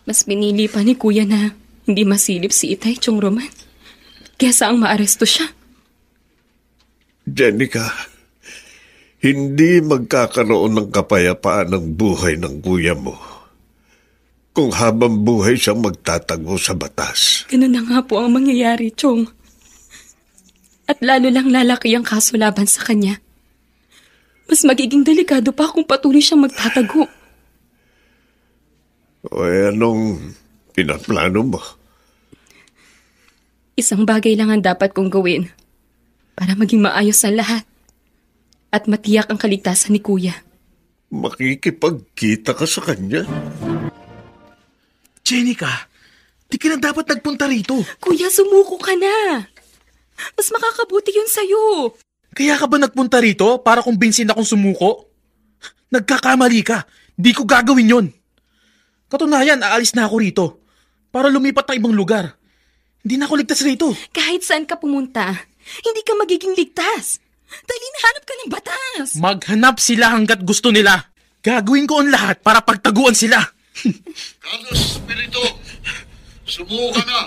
Mas pinili pa ni Kuya na hindi masilip si Itay Chong Roman kesa ang maaresto siya. Jenica, hindi magkakaroon ng kapayapaan ng buhay ng kuya mo kung habang buhay siyang magtatago sa batas. Ganun na nga po ang mangyayari, Chong. At lalo lang lalaki ang kaso laban sa kanya. Mas magiging delikado pa kung patuloy siyang magtatago. O anong pinaplano mo? Isang bagay lang ang dapat kong gawin para maging maayos ang lahat at matiyak ang kaligtasan ni Kuya. Makikipagkita ka sa kanya? Jenica, di ka na dapat nagpunta rito. Kuya, sumuko ka na. Mas makakabuti yun sa'yo. Kaya ka ba nagpunta rito para kumbinsin akong sumuko? Nagkakamali ka. Di ko gagawin yon. Katunayan, aalis na ako rito para lumipat ng ibang lugar. Hindi na ako ligtas rito. Kahit saan ka pumunta, hindi ka magiging ligtas. Dahil hinahanap ka ng batas. Maghanap sila hanggat gusto nila. Gagawin ko ang lahat para pagtaguan sila. Carlos Espiritu, sumuko ka na.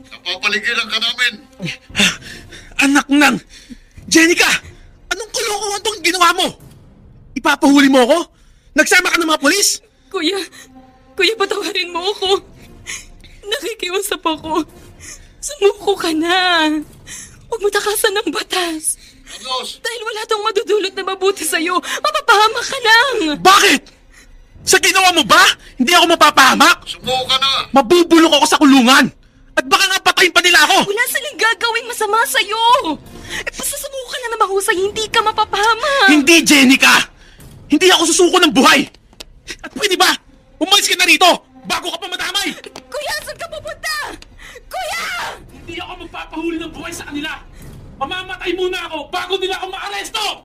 Napapaligiran ka namin. Anak nang! Jenica! Anong kulokohan itong ginawa mo? Ipapahuli mo ako? Nagsama ka ng mga polis? Kuya, patawarin mo ako. Nakikiusap ako. Sumuko ka na. Huwag mo takasan ng batas. Dahil wala tong madudulot na mabuti sa'yo, mapapahamak ka lang. Bakit? Sa ginawa mo ba? Hindi ako mapapahamak? Sumuko ka na! Mabubulok ako sa kulungan. At baka nga patayin pa nila ako. Wala silang gagawing masama sa'yo. Basta sumuko ka lang na mahusay, hindi ka mapapahamak. Hindi, Jenica! Hindi ako susuko ng buhay. At pwede ba? Umalis ka na rito bago ka pa madamay. Kuya, saan ka pupunta? Kuya! Hindi ako magpapahuli ng buhay sa kanila. Mamamatay muna ako bago nila ako maaresto!